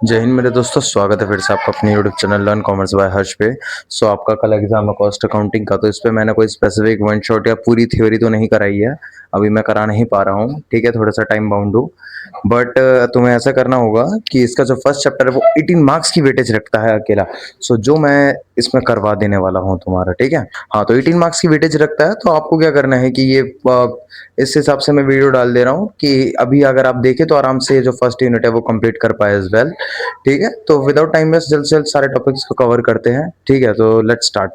जय हिंद मेरे दोस्तों, स्वागत है फिर से आपका अपने YouTube channel learn commerce by Harsh पे। आपका कल एग्जाम है कॉस्ट अकाउंटिंग का, तो इस पे मैंने कोई स्पेसिफिक वन शॉट या पूरी थ्योरी तो नहीं कराई है। अभी मैं करा नहीं पा रहा हूँ, ठीक है, थोड़ा सा टाइम बाउंड हूँ। बट तुम्हें ऐसा करना होगा कि इसका जो फर्स्ट चैप्टर है वो 18 मार्क्स की वेटेज रखता है अकेला। जो मैं इसमें करवा देने वाला हूँ तुम्हारा, ठीक है। हाँ, तो 18 मार्क्स की वेटेज रखता है, तो आपको क्या करना है कि ये इस हिसाब से मैं वीडियो डाल दे रहा हूँ कि अभी अगर आप देखें तो आराम से जो फर्स्ट यूनिट है वो कंप्लीट कर पाए एज वेल। ठीक है, तो विदाउट टाइम वेस्ट जल्द से जल्द सारे टॉपिक्स को कवर करते हैं। ठीक है, तो लेट्स स्टार्ट।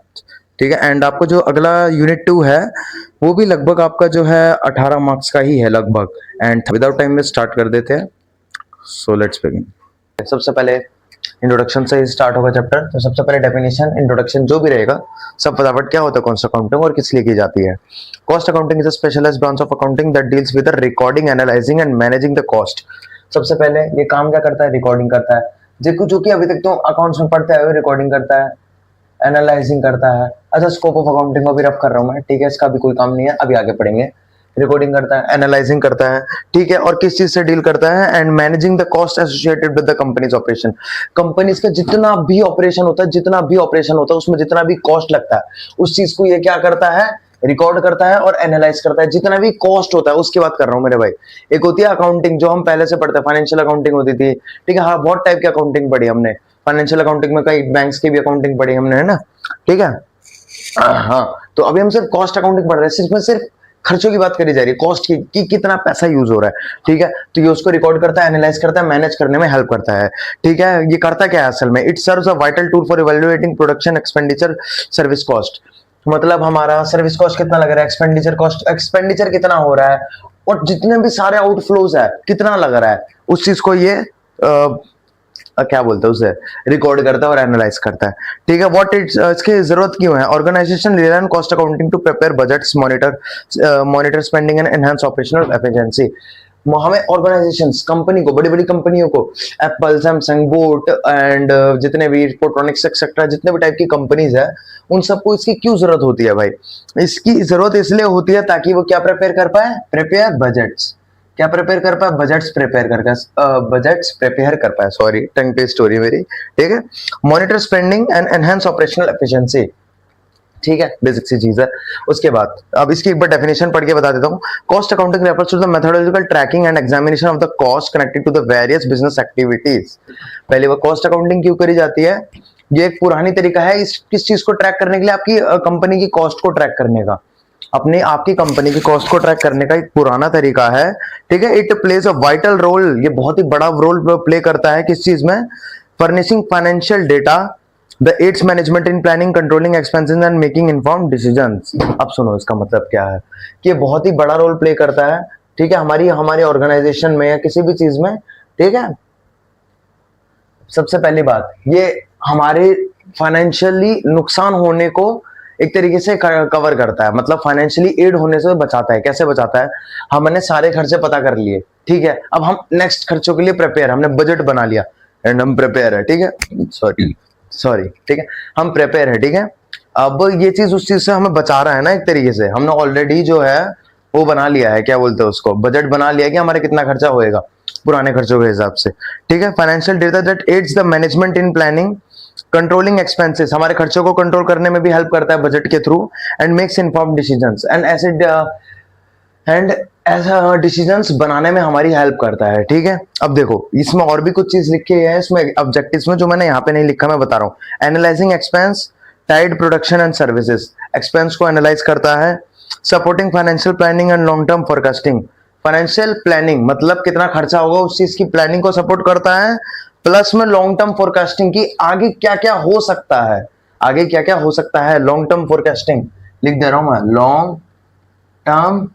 ठीक है, एंड आपको जो अगला यूनिट 2 है वो भी लगभग आपका जो है 18 मार्क्स का ही है लगभग। And without time waste start कर देते हैं। So let's begin. सबसे पहले इंट्रोडक्शन से ही स्टार्ट होगा चैप्टर। तो सबसे पहले डेफिनेशन, इंट्रोडक्शन जो भी रहेगा सब फटाफट क्या होता है कॉस्ट अकाउंटिंग और किस लिए की जाती है। Cost accounting is a specialised branch of accounting that deals with the recording, analysing and managing the cost. सबसे पहले ये काम क्या करता है? रिकॉर्डिंग करता है। जो कि अभी तक तो अकाउंट्स में पढ़ते हैं, रिकॉर्डिंग करता है, एनालाइजिंग करता है। अच्छा, स्कोप ऑफ अकाउंटिंग को भी रफ कर रहा हूं मैं, ठीक है, इसका भी कोई काम नहीं है, अभी आगे पढ़ेंगे। रिकॉर्डिंग करता है, एनालाइजिंग करता है, ठीक है, और किस चीज से डील करता है? And managing the cost associated with the companies operation. Companies का जितना भी ऑपरेशन होता है, उसमें जितना भी कॉस्ट लगता है, उस चीज को ये क्या करता है? रिकॉर्ड करता है और एनालाइज करता है। जितना भी कॉस्ट होता है उसकी बात कर रहा हूं मेरे भाई। एक होती है अकाउंटिंग जो हम पहले से पढ़ते हैं, फाइनेंशियल अकाउंटिंग होती थी, ठीक है। हाँ, बहुत टाइप की अकाउंटिंग पढ़ी हमने। फाइनेंशियल अकाउंटिंग में कई बैंक्स की भी अकाउंटिंग पढ़ी हमने, है ना, ठीक है। हाँ, तो अभी हम सिर्फ कॉस्ट अकाउंटिंग पढ़ रहे हैं, इसमें सिर्फ खर्चों की बात करी जा रही है, कॉस्ट की कि कितना पैसा यूज हो रहा है, ठीक है। तो ये उसको रिकॉर्ड करता है, एनालाइज करता है, मैनेज करने में हेल्प करता है, ठीक है। ये करता क्या है असल में? It serves a vital tool for evaluating production expenditure service cost. मतलब हमारा सर्विस कॉस्ट कितना लग रहा है, एक्सपेंडिचर कितना हो रहा है, और जितने भी सारे आउटफ्लोज है कितना लग रहा है, उस चीज को ये क्या बोलते हैं उसे रिकॉर्ड करता है और एनालाइज करता है, ठीक है। व्हाट इट्स इसकी जरूरत क्यों है? Organisation rely on cost accounting to prepare budgets, monitor spending and enhance operational efficiency. हमें ऑर्गेनाइजेशंस, कंपनी को, बड़ी बड़ी कंपनियों को, एप्पल, सैमसंग, बोट एंड जितने भी फोटोनिक्स एक्सेट्रा, जितने भी टाइप की कंपनीज है, उन सबको इसकी क्यों जरूरत होती है भाई? इसकी जरूरत इसलिए होती है ताकि वो क्या प्रिपेयर कर पाए? Prepare budgets. क्या प्रिपेयर कर पाए? बजट्स प्रिपेयर कर पाए, सॉरी, टंग ट्विस्ट हो रही है मेरी, ठीक है। Monitor spending and enhance operational efficiency, ठीक है, बेसिक सी चीज है। उसके बाद अब इसकी एक बार डेफिनेशन पढ़ के बता देता हूं। Cost accounting refers to the methodological tracking and examination of the cost connected to the various business activities. पहले वो कॉस्ट अकाउंटिंग क्यों करी जाती है? ये एक पुरानी तरीका है इस किस चीज को ट्रैक करने के लिए? आपकी कंपनी की कॉस्ट को ट्रैक करने का, अपने आपकी कंपनी की कॉस्ट को ट्रैक करने का एक पुराना तरीका है, ठीक है। It plays a vital role, ये बहुत ही बड़ा रोल प्ले करता है किस चीज में? Furnishing financial data, the aids management in planning, controlling expenses and making informed decisions. अब सुनो इसका मतलब क्या है कि ये बहुत ही बड़ा रोल प्ले करता है, ठीक है, हमारी ऑर्गेनाइजेशन में या किसी भी चीज में, ठीक है। सबसे पहली बात, ये हमारे फाइनेंशियली नुकसान होने को एक तरीके से कवर करता है, मतलब फाइनेंशियली एड होने से बचाता है। कैसे बचाता है? हमने सारे खर्चे पता कर लिए, ठीक है, अब हम नेक्स्ट खर्चों के लिए प्रिपेयर, हमने बजट बना लिया एंड हम प्रिपेयर है, ठीक है, सॉरी, ठीक है, हम प्रिपेयर है, ठीक है। अब ये चीज उस चीज से हमें बचा रहा है ना, एक तरीके से हमने ऑलरेडी जो है वो बना लिया है, क्या बोलते हैं उसको, बजट बना लिया कि हमारे कितना खर्चा होएगा पुराने खर्चों के हिसाब से, ठीक है। Financial data that adds the management in planning, controlling expenses, हमारे खर्चों को कंट्रोल करने में भी हेल्प करता है बजट के through, and makes informed decisions, and ऐसा डिसीजंस बनाने में हमारी हेल्प करता है, ठीक है। अब देखो इसमें और भी कुछ चीज लिखी है इसमें ऑब्जेक्टिव्स में, जो मैंने यहाँ पे नहीं लिखा, मैं बता रहा हूँ। Analysing expense, tied production and services, expense को एनालाइज करता है। Supporting financial planning and long term forecasting, financial planning मतलब कितना खर्चा होगा उस चीज की प्लानिंग को सपोर्ट करता है, प्लस में लॉन्ग टर्म फोरकास्टिंग की आगे क्या क्या हो सकता है, आगे क्या क्या हो सकता है, लॉन्ग टर्म फोरकास्टिंग लिख दे रहा हूं मैं, लॉन्ग टर्म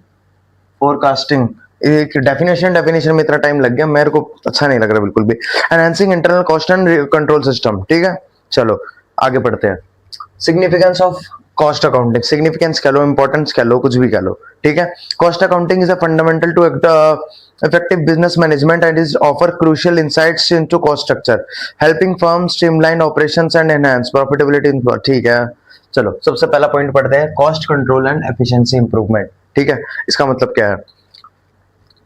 फोरकास्टिंग। एक डेफिनेशन में इतना टाइम लग गया, मेरे को अच्छा नहीं लग रहा बिल्कुल भी। Enhancing internal cost and control system, ठीक है। चलो आगे बढ़ते हैं। Significance of cost accounting, significance कह लो, इंपॉर्टेंस कह लो, कुछ भी कह लो, ठीक है। Cost accounting is a fundamental to effective business management and is offer crucial insights into cost structure, helping firms streamline operations and enhance profitability in, ठीक है। चलो सबसे पहला पॉइंट पढ़ते हैं, cost control and efficiency improvement, ठीक है। इसका मतलब क्या है?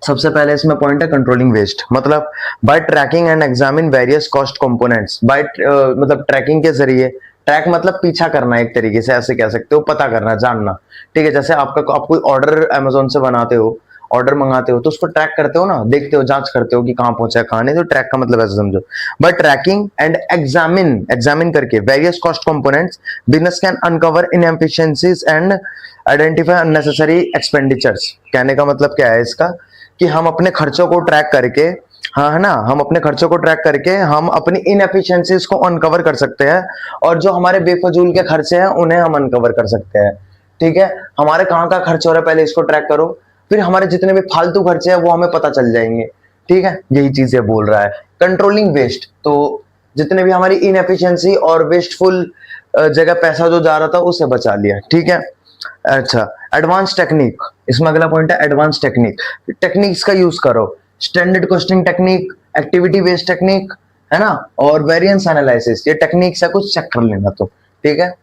सबसे पहले इसमें पॉइंट है कंट्रोलिंग वेस्ट, मतलब by tracking and examine various cost components, by मतलब ट्रैकिंग के जरिए, ट्रैक मतलब पीछा करना, एक तरीके से ऐसे कह सकते हो, पता करना, जानना, ठीक है। जैसे आप कोई ऑर्डर अमेजोन से बनाते हो, ऑर्डर मंगाते हो तो उसको ट्रैक करते हो ना, देखते हो, जांच करते हो कि कहां पहुंचा है कहां नहीं, तो ट्रैक का मतलब ऐसे समझो। बट ट्रैकिंग एंड एग्जामिन करके various cost components, business can uncover inefficiencies and identify unnecessary expenditures. कहने का मतलब क्या है इसका, कि हम अपने खर्चों को ट्रैक करके, हाँ है ना, हम अपने खर्चों को ट्रैक करके हम अपनी इनएफिशिएंसीज को अनकवर कर सकते हैं, और जो हमारे बेफजूल के खर्चे हैं उन्हें हम अनकवर कर सकते हैं, ठीक है। हमारे कहाँ का खर्च हो रहा है पहले इसको ट्रैक करो, फिर हमारे जितने भी फालतू खर्चे हैं वो हमें पता चल जाएंगे, ठीक है। यही चीजें बोल रहा है कंट्रोलिंग वेस्ट। तो जितने भी हमारी इनएफिशिएंसी और वेस्टफुल जगह पैसा जो जा रहा था उसे बचा लिया, ठीक है। अच्छा, एडवांस टेक्निक, इसमें अगला पॉइंट है एडवांस टेक्निक। टेक्निक्स का यूज करो, standard costing technique, activity based technique, है ना, और वेरिएंस एनालिसिस, ये टेक्निक्स है, कुछ चेक कर लेना तो, ठीक है।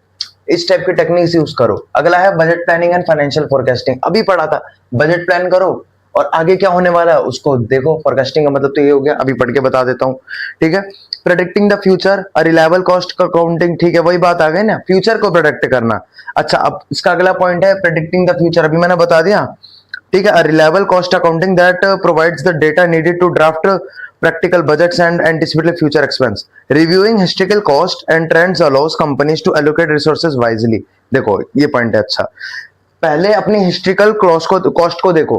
इस टाइप के टेक्निक्स यूज करो। अगला है budget planning and financial forecasting, अभी पढ़ा था, बजट प्लान करो और आगे क्या होने वाला है उसको देखो। फोरकास्टिंग का मतलब तो ये हो गया, अभी पढ़ के बता देता हूँ, ठीक है। Predicting the future, reliable cost accounting, ठीक है, वही बात आ गई ना, फ्यूचर को प्रेडिक्ट करना। अच्छा, अब इसका अगला पॉइंट है प्रेडिक्टिंग द फ्यूचर, अभी मैंने बता दिया, ठीक है। Reliable cost accounting that provides the data needed to draft practical budgets and anticipate future expense. Reviewing historical cost and trends allows companies to allocate resources wisely. देखो ये point है। अच्छा, पहले अपनी हिस्ट्रिकल कॉस्ट को देखो,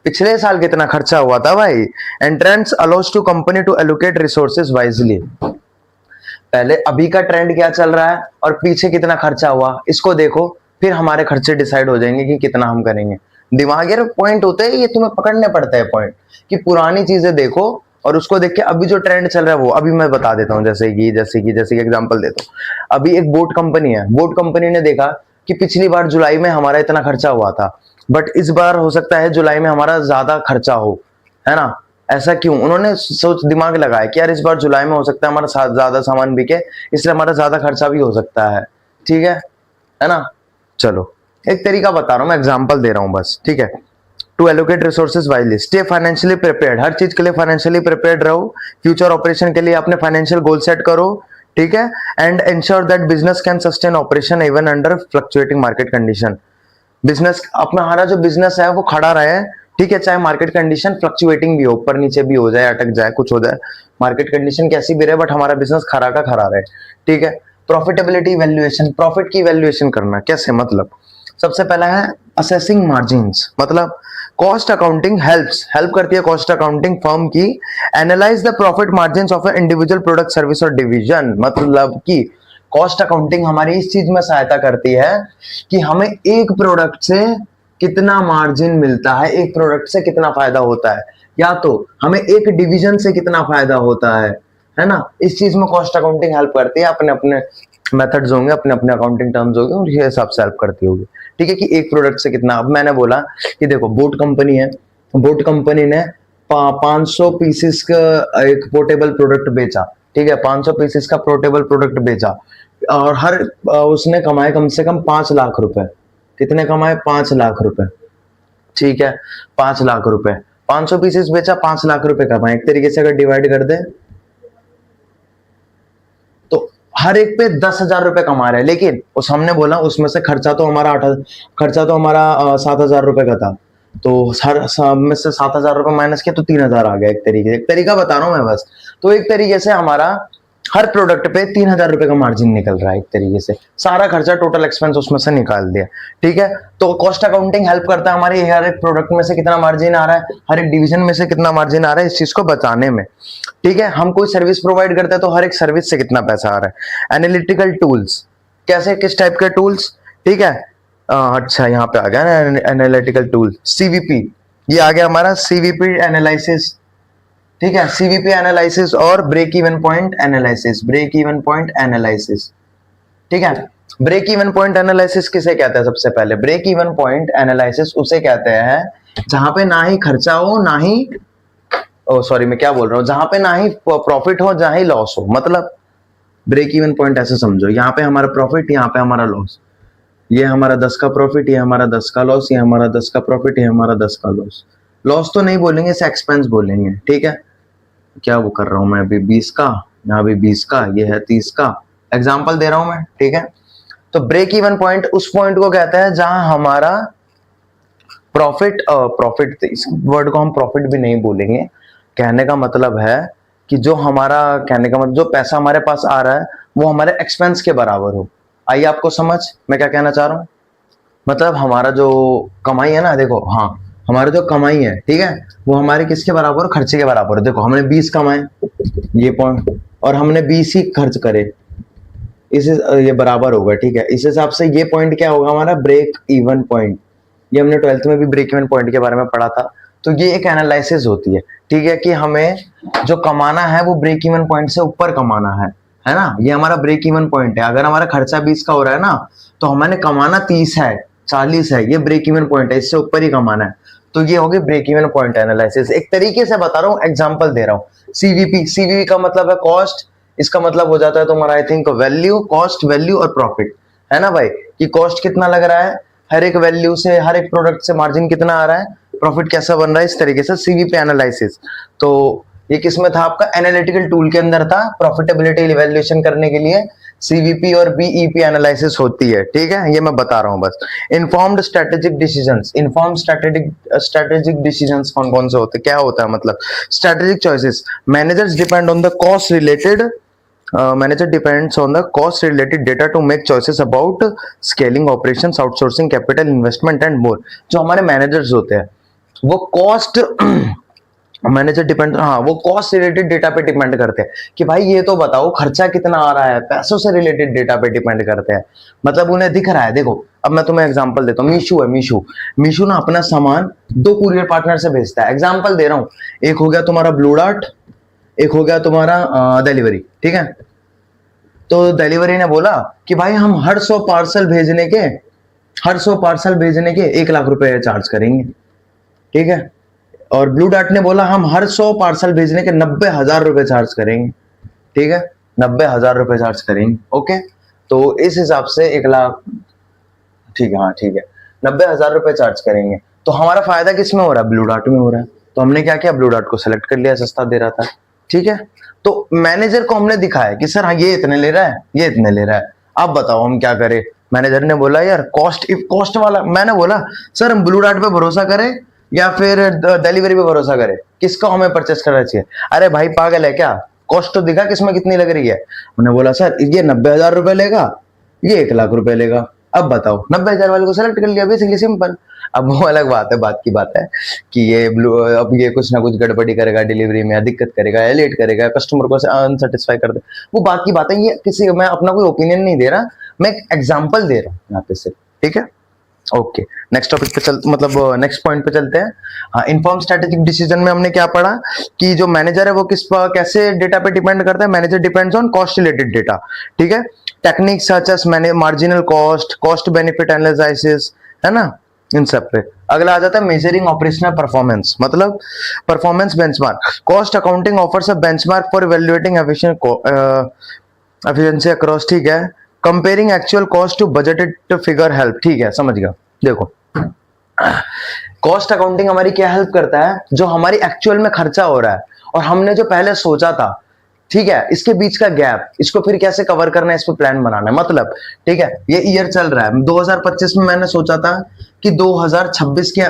पिछले साल कितना खर्चा हुआ था भाई, and trends allows to company to allocate resources wisely. पहले अभी का ट्रेंड क्या चल रहा है और पीछे कितना खर्चा हुआ इसको देखो, फिर हमारे खर्चे डिसाइड हो जाएंगे कि कितना हम करेंगे। दिमागी पॉइंट होते हैं ये, तुम्हें पकड़ने पड़ते हैं पॉइंट, कि पुरानी चीजें देखो और उसको देख के अभी जो ट्रेंड चल रहा है वो अभी मैं बता देता हूँ। जैसे कि एग्जांपल देता हूँ, अभी एक बोट कंपनी है, बोट कंपनी ने देखा कि पिछली बार जुलाई में हमारा इतना खर्चा हुआ था, बट इस बार हो सकता है जुलाई में हमारा ज्यादा खर्चा हो, है ना। ऐसा क्यों, उन्होंने सोच दिमाग लगाया कि यार इस बार जुलाई में हो सकता है हमारा ज्यादा सामान बिके, इसलिए हमारा ज्यादा खर्चा भी हो सकता है, ठीक है ना। चलो एक तरीका बता रहा हूँ मैं, एग्जांपल दे रहा हूँ बस, ठीक है। To allocate resources wisely, stay financially prepared, हर चीज के लिए फाइनेंशियली प्रिपेयर्ड रहो, फ्यूचर ऑपरेशन के लिए अपने फाइनेंशियल गोल सेट करो, ठीक है। And ensure that business can sustain operation even under fluctuating market condition. Business अपना हमारा जो बिजनेस है वो खड़ा रहे, ठीक है, चाहे मार्केट कंडीशन फ्लक्चुएटिंग भी हो, ऊपर नीचे भी हो जाए, अटक जाए, कुछ हो जाए, मार्केट कंडीशन कैसी भी रहे, बट हमारा बिजनेस खड़ा का खड़ा रहे, ठीक है। प्रॉफिटेबिलिटी वैल्यूएशन, प्रॉफिट की वैल्यूएशन करना कैसे, मतलब सबसे पहला है असेसिंग मार्जिन्स, मतलब कॉस्ट अकाउंटिंग हेल्प करती है कॉस्ट अकाउंटिंग फर्म की analyse the profit margins of A individual product service और डिवीजन। मतलब कि कॉस्ट अकाउंटिंग हमारी इस चीज में सहायता करती है कि हमें एक प्रोडक्ट से कितना मार्जिन मिलता है, एक प्रोडक्ट से कितना फायदा होता है, या तो हमें एक डिवीजन से कितना फायदा होता है ना। इस चीज में कॉस्ट अकाउंटिंग हेल्प करती है, अपने अपने मेथड्स होंगे, अपने अपने अकाउंटिंग टर्म्स होंगे, और ये हिसाब से हेल्प करती होगी, ठीक है, कि एक प्रोडक्ट से कितना। अब मैंने बोला कि देखो बोट कंपनी है, बोट कंपनी ने 500 पीसेस का एक पोर्टेबल प्रोडक्ट बेचा, ठीक है, 500 पीसेस का पोर्टेबल प्रोडक्ट बेचा, और हर उसने कमाए कम से कम 5 लाख रुपए। कितने कमाए? 5 लाख रुपए, ठीक है, 5 लाख रुपए, 500 पीसेस बेचा, 5 लाख रुपए कमाए। एक तरीके से अगर डिवाइड कर दे तो हर एक पे 10,000 रुपए कमा रहे हैं, लेकिन उस हमने बोला उसमें से खर्चा तो हमारा 7,000 रुपए का था, तो हर में से 7,000 रुपए माइनस किया तो 3,000 आ गया। एक तरीका बता रहा हूं मैं बस। तो एक तरीके से हमारा हर प्रोडक्ट पे 3,000 रुपए का मार्जिन निकल रहा है, एक तरीके से सारा खर्चा टोटल एक्सपेंस उसमें से निकाल दिया, ठीक है। तो कॉस्ट अकाउंटिंग हेल्प करता है हमारे हर एक प्रोडक्ट में से कितना मार्जिन आ रहा है, हर एक डिवीजन में से कितना मार्जिन आ रहा है, इस चीज को बताने में, ठीक है। हम कोई सर्विस प्रोवाइड करते हैं तो हर एक सर्विस से कितना पैसा आ रहा है। एनालिटिकल टूल्स, कैसे, किस टाइप के टूल्स, ठीक है। अच्छा यहाँ पे आ गया ना एनालिटिकल टूल, सीवीपी, ये आ गया हमारा सीवीपी एनालिसिस, ठीक है, सीवीपी एनालिसिस और break even point analysis, break even point analysis, ठीक है। ब्रेक इवन पॉइंट एनालिसिस किसे कहते हैं? सबसे पहले ब्रेक इवन पॉइंट एनालिसिस उसे कहते हैं जहां पे ना ही खर्चा हो ना ही मैं क्या बोल रहा हूं, जहां पे ना ही प्रॉफिट हो जहां ही लॉस हो। मतलब ब्रेक इवन पॉइंट ऐसे समझो, यहाँ पे हमारा प्रॉफिट, यहाँ पे हमारा लॉस, ये हमारा 10 का प्रॉफिट, ये हमारा 10 का लॉस, ये हमारा 10 का प्रॉफिट, ये हमारा 10 का लॉस, लॉस तो नहीं बोलेंगे, इसे एक्सपेंस बोलेंगे, ठीक है। क्या वो कर रहा हूं मैं अभी 20 का, यहाँ भी 20 का, ये है 30 का, एग्जाम्पल दे रहा हूं मैं, ठीक है। तो ब्रेक इवन पॉइंट उस पॉइंट को कहता है जहां हमारा प्रॉफिट इस वर्ड को हम प्रॉफिट भी नहीं बोलेंगे, कहने का मतलब है कि जो हमारा, कहने का मतलब जो पैसा हमारे पास आ रहा है वो हमारे एक्सपेंस के बराबर हो। आइए आपको समझ मैं क्या कहना चाह रहा हूँ। मतलब हमारा जो कमाई है ना, देखो, हाँ, हमारा जो कमाई है, ठीक है, वो हमारे किसके बराबर, खर्चे के बराबर है। देखो हमने 20 कमाए, ये पॉइंट, और हमने 20 ही खर्च करे, इस ये बराबर होगा, ठीक है। इस हिसाब से ये पॉइंट क्या होगा हमारा, ब्रेक इवन पॉइंट। ये हमने 12th में भी ब्रेक इवन पॉइंट के बारे में पढ़ा था। तो ये एक एनालिसिस होती है, ठीक है, कि हमें जो कमाना है वो ब्रेक इवन पॉइंट से ऊपर कमाना है ना। ये हमारा ब्रेक इवन पॉइंट है। अगर हमारा खर्चा 20 का हो रहा है ना, तो हमें कमाना 30 है, 40 है, ये ब्रेक इवन पॉइंट है, इससे ऊपर ही कमाना है। तो ये हो गई ब्रेक इवन पॉइंट एनालिसिस। एक तरीके से बता रहा हूँ, एग्जाम्पल दे रहा हूँ। सीवीपी का मतलब है कॉस्ट, इसका मतलब हो जाता है तुम्हारा I think value, cost, value और प्रॉफिट, है ना भाई, कि कॉस्ट कितना लग रहा है, हर एक वैल्यू से, हर एक प्रोडक्ट से मार्जिन कितना आ रहा है, प्रॉफिट कैसा बन रहा है, इस तरीके से सीवीपी एनालिसिस। तो ये किसमें था, आपका एनालिटिकल टूल के अंदर था, प्रॉफिटेबिलिटी इवैल्यूएशन करने के लिए सीवीपी और बीईपी एनालिसिस होती है, ठीक है। ये मैं बता रहा हूं बस। Informed strategic decisions, informed strategic decisions कौन कौन से होते, क्या होता है मतलब, strategic choices, managers depend on the cost related manager depends on the cost related data to make choices about scaling operations, outsourcing, capital investment and more। जो हमारे मैनेजर्स होते हैं वो कॉस्ट मैनेजर डिपेंड, हाँ, वो कॉस्ट रिलेटेड डेटा पे depend करते हैं कि भाई ये तो बताओ खर्चा कितना आ रहा है, पैसों से रिलेटेड डेटा पे डिपेंड करते हैं। मतलब उन्हें दिख रहा है, देखो अब मैं तुम्हें एग्जांपल देता हूँ। मीशो है, मीशो ना अपना सामान 2 कुरियर पार्टनर से भेजता है। एग्जांपल दे रहा हूँ, एक हो गया तुम्हारा ब्लू डार्ट, एक हो गया तुम्हारा डिलीवरी, ठीक है। तो डिलीवरी ने बोला कि भाई हम हर 100 पार्सल भेजने के 1 लाख रुपए चार्ज करेंगे, ठीक है। और ब्लू डार्ट ने बोला हम हर 100 पार्सल भेजने के 90,000 रुपए चार्ज करेंगे, ठीक है, 90,000 रुपए चार्ज करेंगे, ओके। तो इस हिसाब से 1 लाख, ठीक है, हाँ ठीक है, 90,000 रुपए चार्ज करेंगे। तो हमारा फायदा किस में हो रहा है, ब्लू डार्ट में हो रहा है। तो हमने क्या किया, ब्लू डार्ट को सेलेक्ट कर लिया, सस्ता दे रहा था, ठीक है। तो मैनेजर को हमने दिखाया कि सर हाँ ये इतने ले रहा है, ये इतने ले रहा है, अब बताओ हम क्या करें। मैनेजर ने बोला यार कॉस्ट वाला, मैंने बोला सर हम ब्लू डार्ट पे भरोसा करें या फिर डिलीवरी पे भरोसा करें, किसको हमें परचेस करना चाहिए। अरे भाई पागल है क्या, कॉस्ट तो दिखा किसमें कितनी लग रही है। मैंने बोला सर ये 90,000 रुपए लेगा, ये 1 लाख रुपए लेगा, अब बताओ। 90,000 वाले को सेलेक्ट कर लिया, बेसिकली सिंपल। अब वो अलग बात है, बात की बात है कि ये अब ये कुछ ना कुछ गड़बड़ी करेगा डिलीवरी में, या दिक्कत करेगा, या लेट करेगा, कस्टमर को अनसेटिस्फाई कर दे, वो बात की बात है। ये किसी, मैं अपना कोई ओपिनियन नहीं दे रहा, मैं एक एग्जांपल दे रहा हूँ यहाँ पे से, ठीक है। ओके, नेक्स्ट टॉपिक पे मतलब नेक्स्ट पॉइंट पे चलते हैं। हाँ, इन्फॉर्म स्ट्रेटेजिक डिसीजन में हमने क्या पढ़ा कि जो मैनेजर है वो कैसे डेटा पे डिपेंड करता है। Manager depends on cost related data, ठीक है। Techniques such as marginal cost, cost benefit analysis, है ना, इन सब पे। अगला आ जाता है मेजरिंग ऑपरेशनल परफॉर्मेंस, मतलब performance benchmark. Cost accounting offers a benchmark for evaluating efficiency across, ठीक है। Comparing actual cost to budgeted figure help, ठीक है, समझ गया। देखो कॉस्ट अकाउंटिंग हमारी क्या हेल्प करता है, जो हमारी एक्चुअल में खर्चा हो रहा है और हमने जो पहले सोचा था, ठीक है, इसके बीच का गैप, इसको फिर कैसे कवर करना है, इस पे प्लान बनाना है। मतलब ठीक है, ये ईयर चल रहा है 2025 में, मैंने सोचा था कि 2026 के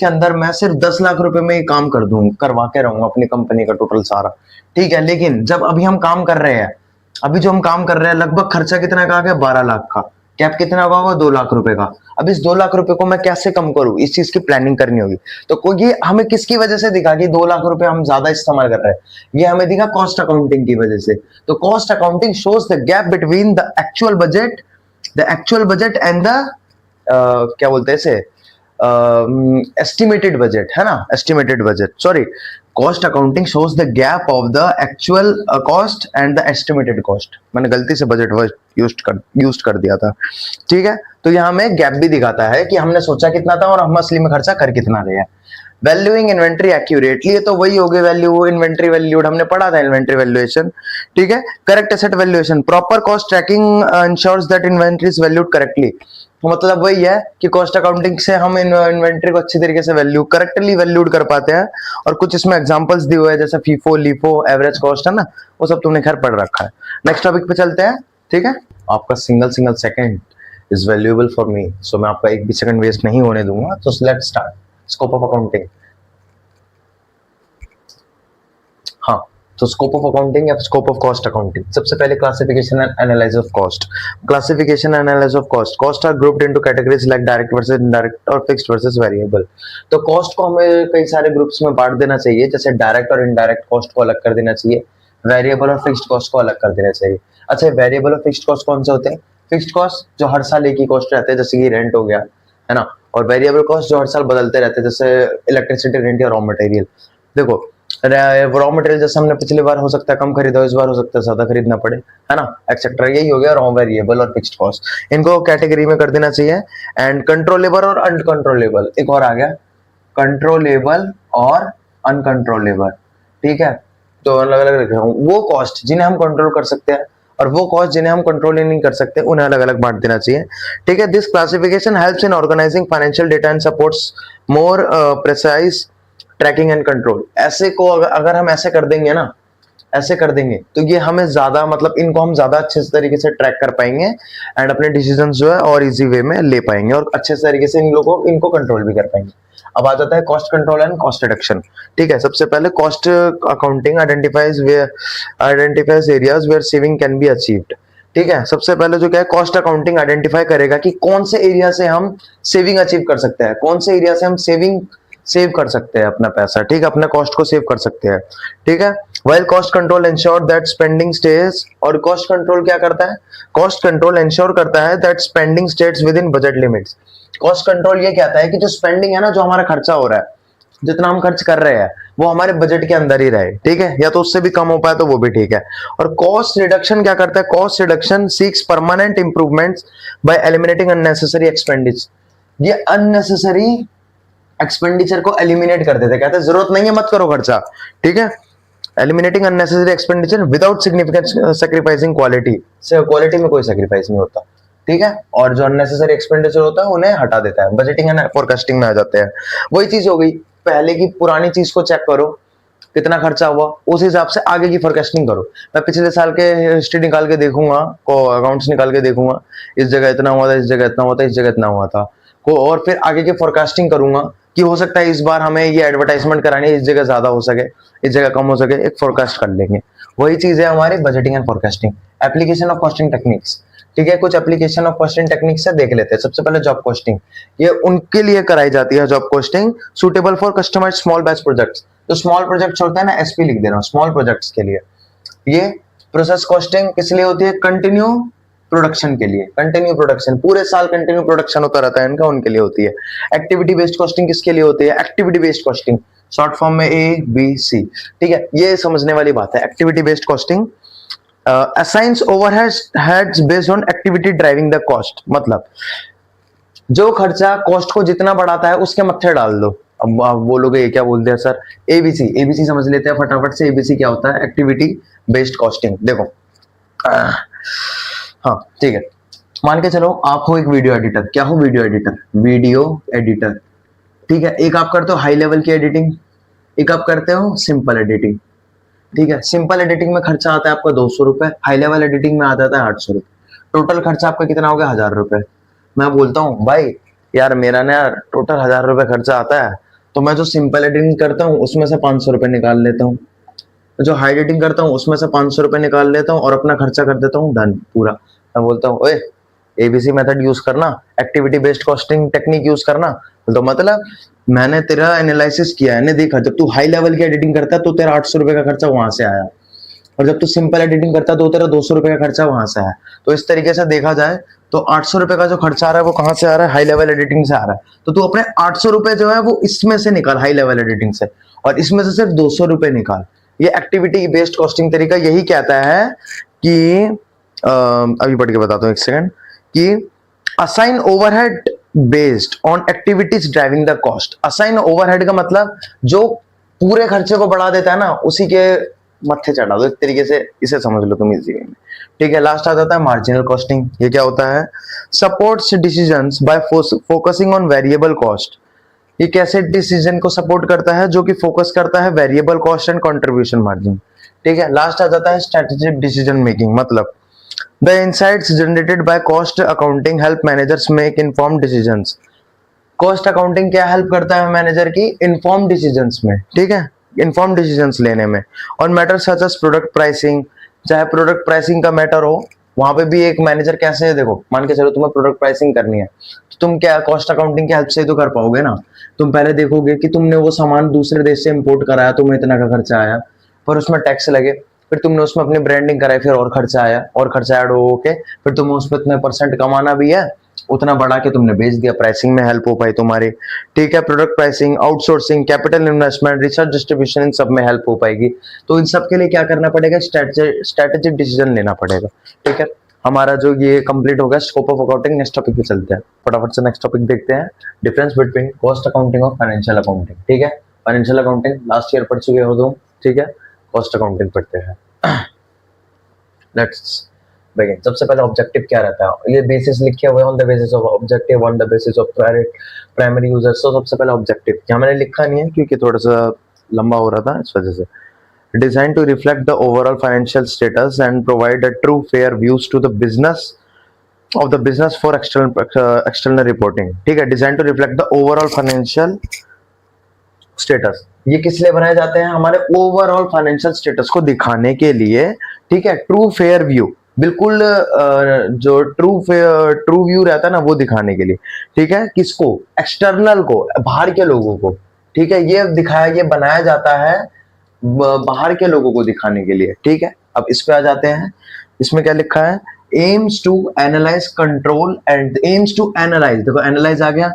अंदर मैं सिर्फ 10 लाख रुपए में ही काम करवा के रहूंगा अपनी कंपनी का टोटल सारा, ठीक है। लेकिन जब अभी हम काम कर रहे हैं, अभी जो हम काम कर रहे हैं, लगभग खर्चा कितना का आ गया, 12 लाख का, कैप कितना होगा, 2 लाख रुपए का। अब इस 2 लाख रुपए को मैं कैसे कम करूं, इस चीज की प्लानिंग करनी होगी। तो कोई ये हमें किसकी वजह से दिखा कि 2 लाख रुपए हम ज्यादा इस्तेमाल कर रहे हैं, ये हमें दिखा कॉस्ट अकाउंटिंग की वजह से। तो cost accounting shows the gap between the actual budget and the क्या बोलते हैं इसे, एस्टिमेटेड बजट, है ना, estimated budget, sorry. Cost accounting shows the gap of the actual cost and the estimated cost. मैंने गलती से बजट यूज कर दिया था, ठीक है। तो यहाँ में गैप भी दिखाता है कि हमने सोचा कितना था और हम असली में खर्चा कर कितना रहे हैं। वैल्यूइंग इन्वेंट्री एक्यूरेटली, तो वही हो गई वैल्यू, इन्वेंट्री वैल्यूड, हमने पढ़ा था इन्वेंट्री वैल्यूएशन, ठीक है। Correct asset valuation, proper cost tracking ensures that inventory is valued correctly. मतलब वही है कि कॉस्ट अकाउंटिंग से हम इन्वेंट्री को अच्छी तरीके से वैल्यू करेक्टली वैल्यूड कर पाते हैं। और कुछ इसमें एग्जांपल्स दिए हुए हैं जैसे फीफो लीफो एवरेज कॉस्ट है ना, वो सब तुमने खैर पढ़ रखा है। नेक्स्ट टॉपिक पे चलते हैं, ठीक है। आपका single second is valuable for me, so मैं आपका एक भी सेकंड वेस्ट नहीं होने दूंगा। तो let's start scope of accounting. हाँ, तो स्कोप ऑफ अकाउंटिंग या स्कोप ऑफ कॉस्ट अकाउंटिंग। सबसे पहले classification and analysis of cost. Classification and analysis of cost. Cost are grouped into categories like direct versus indirect और fixed versus variable. तो cost को हमें कई सारे ग्रुप्स में बांट देना चाहिए, जैसे डायरेक्ट और इनडायरेक्ट कॉस्ट को अलग कर देना चाहिए, वेरिएबल और फिक्स्ड कॉस्ट को अलग कर देना चाहिए। अच्छा, वेरिएबल और फिक्स्ड कॉस्ट कौन से होते हैं? फिक्स्ड कॉस्ट जो हर साल एक ही कॉस्ट रहते हैं, जैसे कि रेंट हो गया, है ना। और वेरिएबल कॉस्ट जो हर साल बदलते रहते हैं, जैसे इलेक्ट्रिसिटी रेंट या रॉ मटेरियल। देखो, रॉ मटेरियल जैसे हमने पिछली बार हो सकता है कम खरीदा हो, इस बार हो सकता है ज्यादा खरीदना पड़े, है ना, एक्सेट्रा। यही हो गया रॉ वेरिएबल और फिक्स्ड कॉस्ट। इनको कैटेगरी में कर देना चाहिए। एंड कंट्रोलेबल और अनकंट्रोलेबल एक और आ गया, कंट्रोलेबल और अनकंट्रोलेबल, ठीक है। तो अलग अलग रख रहा हूँ। वो कॉस्ट जिन्हें हम कंट्रोल कर सकते हैं और वो कॉस्ट जिन्हें हम कंट्रोल नहीं कर सकते, उन्हें अलग अलग बांट देना चाहिए, ठीक है। This classification helps in organising financial data and supports more precise tracking and control. ऐसे को अगर हम ऐसे कर देंगे ना, ऐसे कर देंगे तो ये हमें ज्यादा मतलब इनको हम ज्यादा अच्छे तरीके से ट्रैक कर पाएंगे एंड अपने डिसीजन जो है और इजी वे में ले पाएंगे और अच्छे तरीके से इन लोगों इनको कंट्रोल भी कर पाएंगे। अब आ जाता है cost control and cost reduction, ठीक है। सबसे पहले cost accounting identifies areas where saving can be achieved, ठीक है। सबसे पहले जो क्या है, कॉस्ट अकाउंटिंग आइडेंटिफाई करेगा कि कौन से एरिया से हम सेविंग अचीव कर सकते हैं, कौन से एरिया से हम सेव कर सकते हैं अपना पैसा, ठीक है, अपना कॉस्ट को सेव कर सकते हैं, ठीक है। While cost control ensure that spending stays, और कॉस्ट कंट्रोल क्या करता है? कॉस्ट कंट्रोल इंश्योर करता है that spending stays within budget limits। Cost control ये कहता है कि जो स्पेंडिंग है ना, जो हमारा खर्चा हो रहा है, जितना हम खर्च कर रहे हैं वो हमारे बजट के अंदर ही रहे, ठीक है, या तो उससे भी कम हो पाए तो वो भी ठीक है। और कॉस्ट रिडक्शन क्या करता है? Cost reduction seeks permanent improvements by eliminating unnecessary expenditure. ये अननेसेसरी एक्सपेंडिचर को एलिमिनेट कर देते हैं, कहते हैं जरूरत नहीं है मत करो खर्चा, ठीक है। Eliminating unnecessary expenditure without significant sacrificing quality, से क्वालिटी में कोई सैक्रिफाइस नहीं होता, ठीक है। और जो अननेसेसरी एक्सपेंडिचर होता है उन्हें हटा देता है, बजटिंग एंड फोरकास्टिंग में आ जाते हैं। वही चीज हो गई, पहले की पुरानी चीज को चेक करो कितना खर्चा हुआ, उस हिसाब से आगे की फोरकास्टिंग करो। मैं पिछले साल के हिस्ट्री निकाल के देखूंगा, को अकाउंट्स निकाल के देखूंगा, इस जगह इतना हुआ था, इस जगह इतना हुआ था, इस जगह इतना हुआ था को, और फिर आगे की फोरकास्टिंग करूंगा कि हो सकता है इस बार हमें ये एडवर्टाइजमेंट करानी है, इस जगह ज्यादा हो सके, इस जगह कम हो सके, एक फोरकास्ट कर लेंगे। वही चीज है हमारी budgeting and forecasting. Application of costing techniques, ठीक है। कुछ एप्लीकेशन ऑफ कॉस्टिंग टेक्निक्स से देख लेते हैं। सबसे पहले जॉब कॉस्टिंग, ये उनके लिए कराई जाती है job costing, suitable for customised small batch projects. जो स्मॉल प्रोजेक्ट्स होते हैं ना, एसपी लिख देना, स्मॉल प्रोजेक्ट्स के लिए। ये प्रोसेस कॉस्टिंग किस लिए होती है? कंटिन्यू प्रोडक्शन के लिए, कंटिन्यू प्रोडक्शन, पूरे साल कंटिन्यू प्रोडक्शन होता रहता है इनका, उनके लिए होती है। एक्टिविटी बेस्ड कॉस्टिंग किसके लिए होती है? Activity based costing, short form में ABC, ठीक है। ये समझने वाली बात है। Activity based costing assigns overheads based on activity driving the cost, मतलब जो खर्चा कॉस्ट को जितना बढ़ाता है उसके मत्थे डाल दो। अब आप बोलोगे ये क्या बोल दिया सर? ABC समझ लेते हैं फटाफट से। ABC क्या होता है? Activity based costing. देखो हाँ, ठीक है, मान के चलो आप हो एक वीडियो एडिटर। क्या हो? वीडियो एडिटर, ठीक है। एक आप करते हो हाई लेवल की एडिटिंग, एक आप करते हो सिंपल एडिटिंग, ठीक है। सिंपल एडिटिंग में खर्चा आता है आपका 200 रुपए, हाई लेवल एडिटिंग में आ जाता है 800 रुपए। टोटल खर्चा आपका कितना हो गया? 1000 रुपए। मैं बोलता हूँ भाई यार मेरा ना यार टोटल 1000 रुपए खर्चा आता है, तो मैं जो सिंपल एडिटिंग करता हूँ उसमें से 500 रुपए निकाल लेता हूँ, जो हाई एडिटिंग करता हूँ उसमें से 500 रुपए निकाल लेता हूँ और अपना खर्चा कर देता हूँ डन पूरा। मैं बोलता हूँ ओए ABC मेथड यूज करना, activity based costing technique use करना। तो मतलब मैंने तेरा एनालिसिस किया है, देखा जब तू हाई लेवल की एडिटिंग करता है तो तेरा 800 रुपए का खर्चा वहां से आया, और जब तू सिंपल एडिटिंग करता है तो तेरा 200 रुपए का खर्चा वहां से आया। तो इस तरीके से देखा जाए तो 800 रुपए का जो खर्चा आ रहा है वो कहां से आ रहा है? हाई लेवल एडिटिंग से आ रहा है। तो तू अपने 800 रुपए जो है वो इसमें से निकाल, हाई लेवल एडिटिंग से, और इसमें से सिर्फ 200 रुपए निकाल। ये एक्टिविटी बेस्ड कॉस्टिंग तरीका यही कहता है कि अभी पढ़ के बताता हूँ एक सेकंड, कि assign overhead based on activities driving the cost. Assign overhead का मतलब जो पूरे खर्चे को बढ़ा देता है ना, उसी के मत्थे चढ़ा दो, एक तरीके से इसे समझ लो तुम इजी में। ठीक है, लास्ट आ जाता है मार्जिनल कॉस्टिंग। ये क्या होता है? Supports decisions bye focusing on variable cost. ये कैसे डिसीजन को सपोर्ट करता है? जो कि फोकस करता है variable cost and contribution margin. ठीक है, लास्ट आ जाता है स्ट्रेटेजिक डिसीजन मेकिंग। मतलब the insights generated by cost accounting help managers make informed decisions. Cost accounting क्या हेल्प करता है मैनेजर की? इन्फॉर्म डिसीजंस में। ठीक है, इन्फॉर्म डिसीजंस लेने में। और matter such as product pricing, चाहे प्रोडक्ट प्राइसिंग का मैटर हो, वहां पे भी एक मैनेजर कैसे है, देखो मान के चलो तुम्हें प्रोडक्ट प्राइसिंग करनी है, तो तुम क्या कॉस्ट अकाउंटिंग की हेल्प से तो कर पाओगे ना। तुम पहले देखोगे कि तुमने वो सामान दूसरे देश से इंपोर्ट कराया, तुम्हें इतना का खर्चा आया, पर उसमें टैक्स लगे, फिर तुमने उसमें अपनी ब्रांडिंग कराई, फिर और खर्चा आया, और खर्चा ऐड हो के फिर तुम्हें उसमें इतने परसेंट कमाना भी है, उतना बढ़ा के तुमने बेच दिया, प्राइसिंग में हेल्प हो पाई तुम्हारी। ठीक है, product pricing, outsourcing, capital investment, research distribution, इन सब में हेल्प हो पाएगी। तो इन सब के लिए क्या करना पड़ेगा? स्ट्रेटेजिक डिसीजन लेना पड़ेगा। ठीक है, हमारा जो ये कंप्लीट हो गया scope of accounting. Next topic पे चलते हैं, फटाफट से नेक्स्ट टॉपिक देखते हैं, डिफरेंस बिटवीन कॉस्ट अकाउंटिंग और फाइनेंशियल अकाउंटिंग। ठीक है, फाइनेंशियल अकाउंटिंग लास्ट ईयर पढ़ चुके हो तुम। ठीक है, कॉस्ट अकाउंटिंग पढ़ते हैं। Let's begin. सबसे पहले ऑब्जेक्टिव क्या रहता है? ये बेसिस लिखे हुए on the basis of objective, on the basis of primary users. तो सबसे पहले ऑब्जेक्टिव यहाँ मैंने लिखा नहीं है क्योंकि थोड़ा सा लंबा हो रहा था, इस वजह से। Designed to reflect the overall financial status and provide a true fair views to the business of the business for external reporting। ठीक है, design to reflect the overall financial status. ये किस लिए बनाए जाते हैं? हमारे ओवरऑल फाइनेंशियल स्टेटस को दिखाने के लिए। ठीक है, ट्रू फेयर व्यू, बिल्कुल जो ट्रू व्यू रहता है ना, वो दिखाने के लिए। ठीक है, किसको? एक्सटर्नल को, बाहर के लोगों को। ठीक है, ये दिखाया, ये बनाया जाता है बाहर के लोगों को दिखाने के लिए। ठीक है, अब इस पे आ जाते हैं। इसमें क्या लिखा है? Aims to analyse control and aims to analyse, देखो एनालाइज आ गया,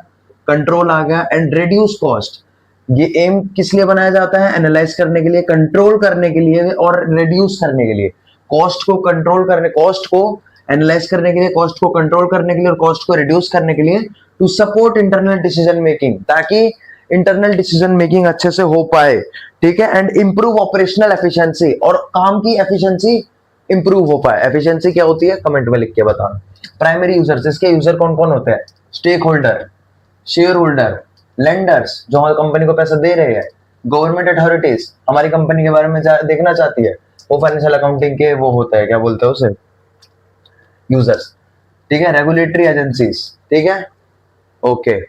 कंट्रोल आ गया, एंड रिड्यूस कॉस्ट। ये एम किस लिए बनाया जाता है? एनालाइज करने के लिए, कंट्रोल करने के लिए, और रिड्यूस करने के लिए। कॉस्ट को कंट्रोल करने, कॉस्ट को एनालाइज करने के लिए, कॉस्ट को कंट्रोल करने के लिए, और कॉस्ट को रिड्यूस करने के लिए, to support internal decision making, ताकि इंटरनल डिसीजन मेकिंग अच्छे से हो पाए। ठीक है, एंड इंप्रूव ऑपरेशनल एफिशिएंसी, और काम की एफिशिएंसी इंप्रूव हो पाए। एफिशिएंसी क्या होती है? कमेंट में लिख के बताना। प्राइमरी यूजर्स, इसके यूजर कौन कौन होते हैं? Stakeholder, shareholder, lenders जो हमारी कंपनी को पैसा दे रहे हैं, गवर्नमेंट अथॉरिटीज हमारी कंपनी के बारे में देखना चाहती है, वो फाइनेंशियल अकाउंटिंग के वो होता है, क्या बोलते हैं उसे? यूजर्स। ठीक है, रेगुलेटरी एजेंसीज। ठीक है, ओके।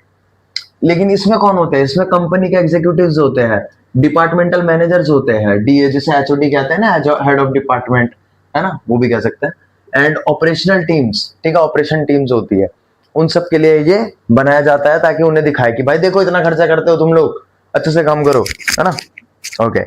लेकिन इसमें कौन होते हैं? इसमें कंपनी के एग्जीक्यूटिव्स होते हैं, डिपार्टमेंटल मैनेजर्स होते हैं, डीए जिसे एचओडी कहते हैं ना, हेड ऑफ डिपार्टमेंट, है ना, वो भी कह सकते हैं, एंड ऑपरेशनल टीम्स। ठीक है, ऑपरेशन टीम्स होती है, उन सब के लिए ये बनाया जाता है ताकि उन्हें दिखाए कि भाई देखो इतना खर्चा करते हो तुम लोग, अच्छे से काम करो, है ना। Okay,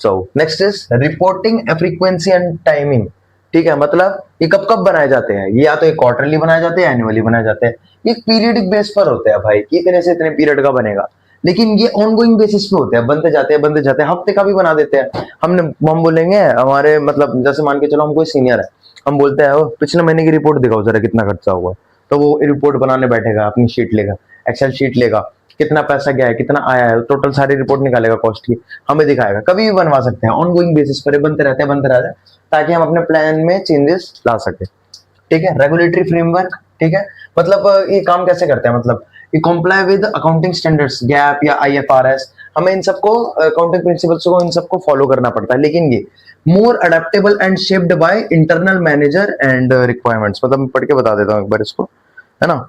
so next is reporting frequency and timing. ठीक है, मतलब ये कब कब बनाए जाते हैं? ये या तो एक क्वार्टरली बनाए जाते हैं, एनुअली बनाए जाते हैं। ये पीरियडिक बेस पर होते हैं भाई, कि इतने से इतने पीरियड का बनेगा, लेकिन ये ऑनगोइंग बेसिस पे होते हैं, बनते जाते हैं बनते जाते हैं। हफ्ते का भी बना देते हैं। हम बोलेंगे हमारे, मतलब जैसे मान के चलो हम कोई सीनियर है, हम बोलते हैं पिछले महीने की रिपोर्ट दिखाओ जरा कितना खर्चा हुआ, तो वो रिपोर्ट बनाने बैठेगा, अपनी शीट लेगा, एक्सेल शीट लेगा, कितना पैसा गया है, कितना आया है, टोटल सारी रिपोर्ट निकालेगा कॉस्ट की, हमें दिखाएगा। कभी भी बनवा सकते हैं, ऑनगोइंग बेसिस पर बनते रहते हैं ताकि हम अपने प्लान में चेंजेस ला सके। ठीक है, रेगुलेटरी फ्रेमवर्क। ठीक है, मतलब ये काम कैसे करते हैं? मतलब ये comply with accounting standards, gap या आईएफआरएस, हमें इन सबको अकाउंटिंग प्रिंसिपल्स को इन सबको फॉलो करना पड़ता है। लेकिन ये more adaptable and shaped by internal manager and requirements, मतलब मैं पढ़ के बता देता हूँ एक बार इसको, है ना।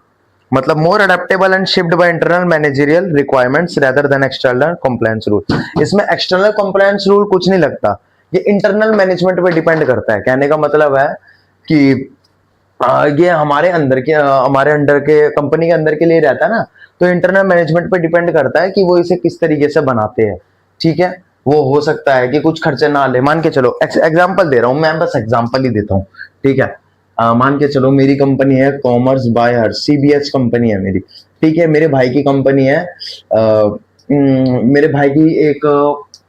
मतलब more adaptable and shift by internal managerial requirements rather than external compliance rule. इसमें एक्सटर्नल कंप्लायंस रूल कुछ नहीं लगता, ये इंटरनल मैनेजमेंट पे डिपेंड करता है। कहने का मतलब है कि ये हमारे अंदर के कंपनी के अंदर के लिए रहता है ना, तो इंटरनल मैनेजमेंट पे डिपेंड करता है कि वो इसे किस तरीके से बनाते हैं। ठीक है, वो हो सकता है कि कुछ खर्चे ना ले, मान के चलो एग्जांपल दे रहा हूं मैं, बस एग्जांपल ही देता हूं। ठीक है, मान के चलो मेरी कंपनी है commerce by Harsh, CBH company है मेरी। ठीक है, मेरे भाई की कंपनी है, मेरे भाई की एक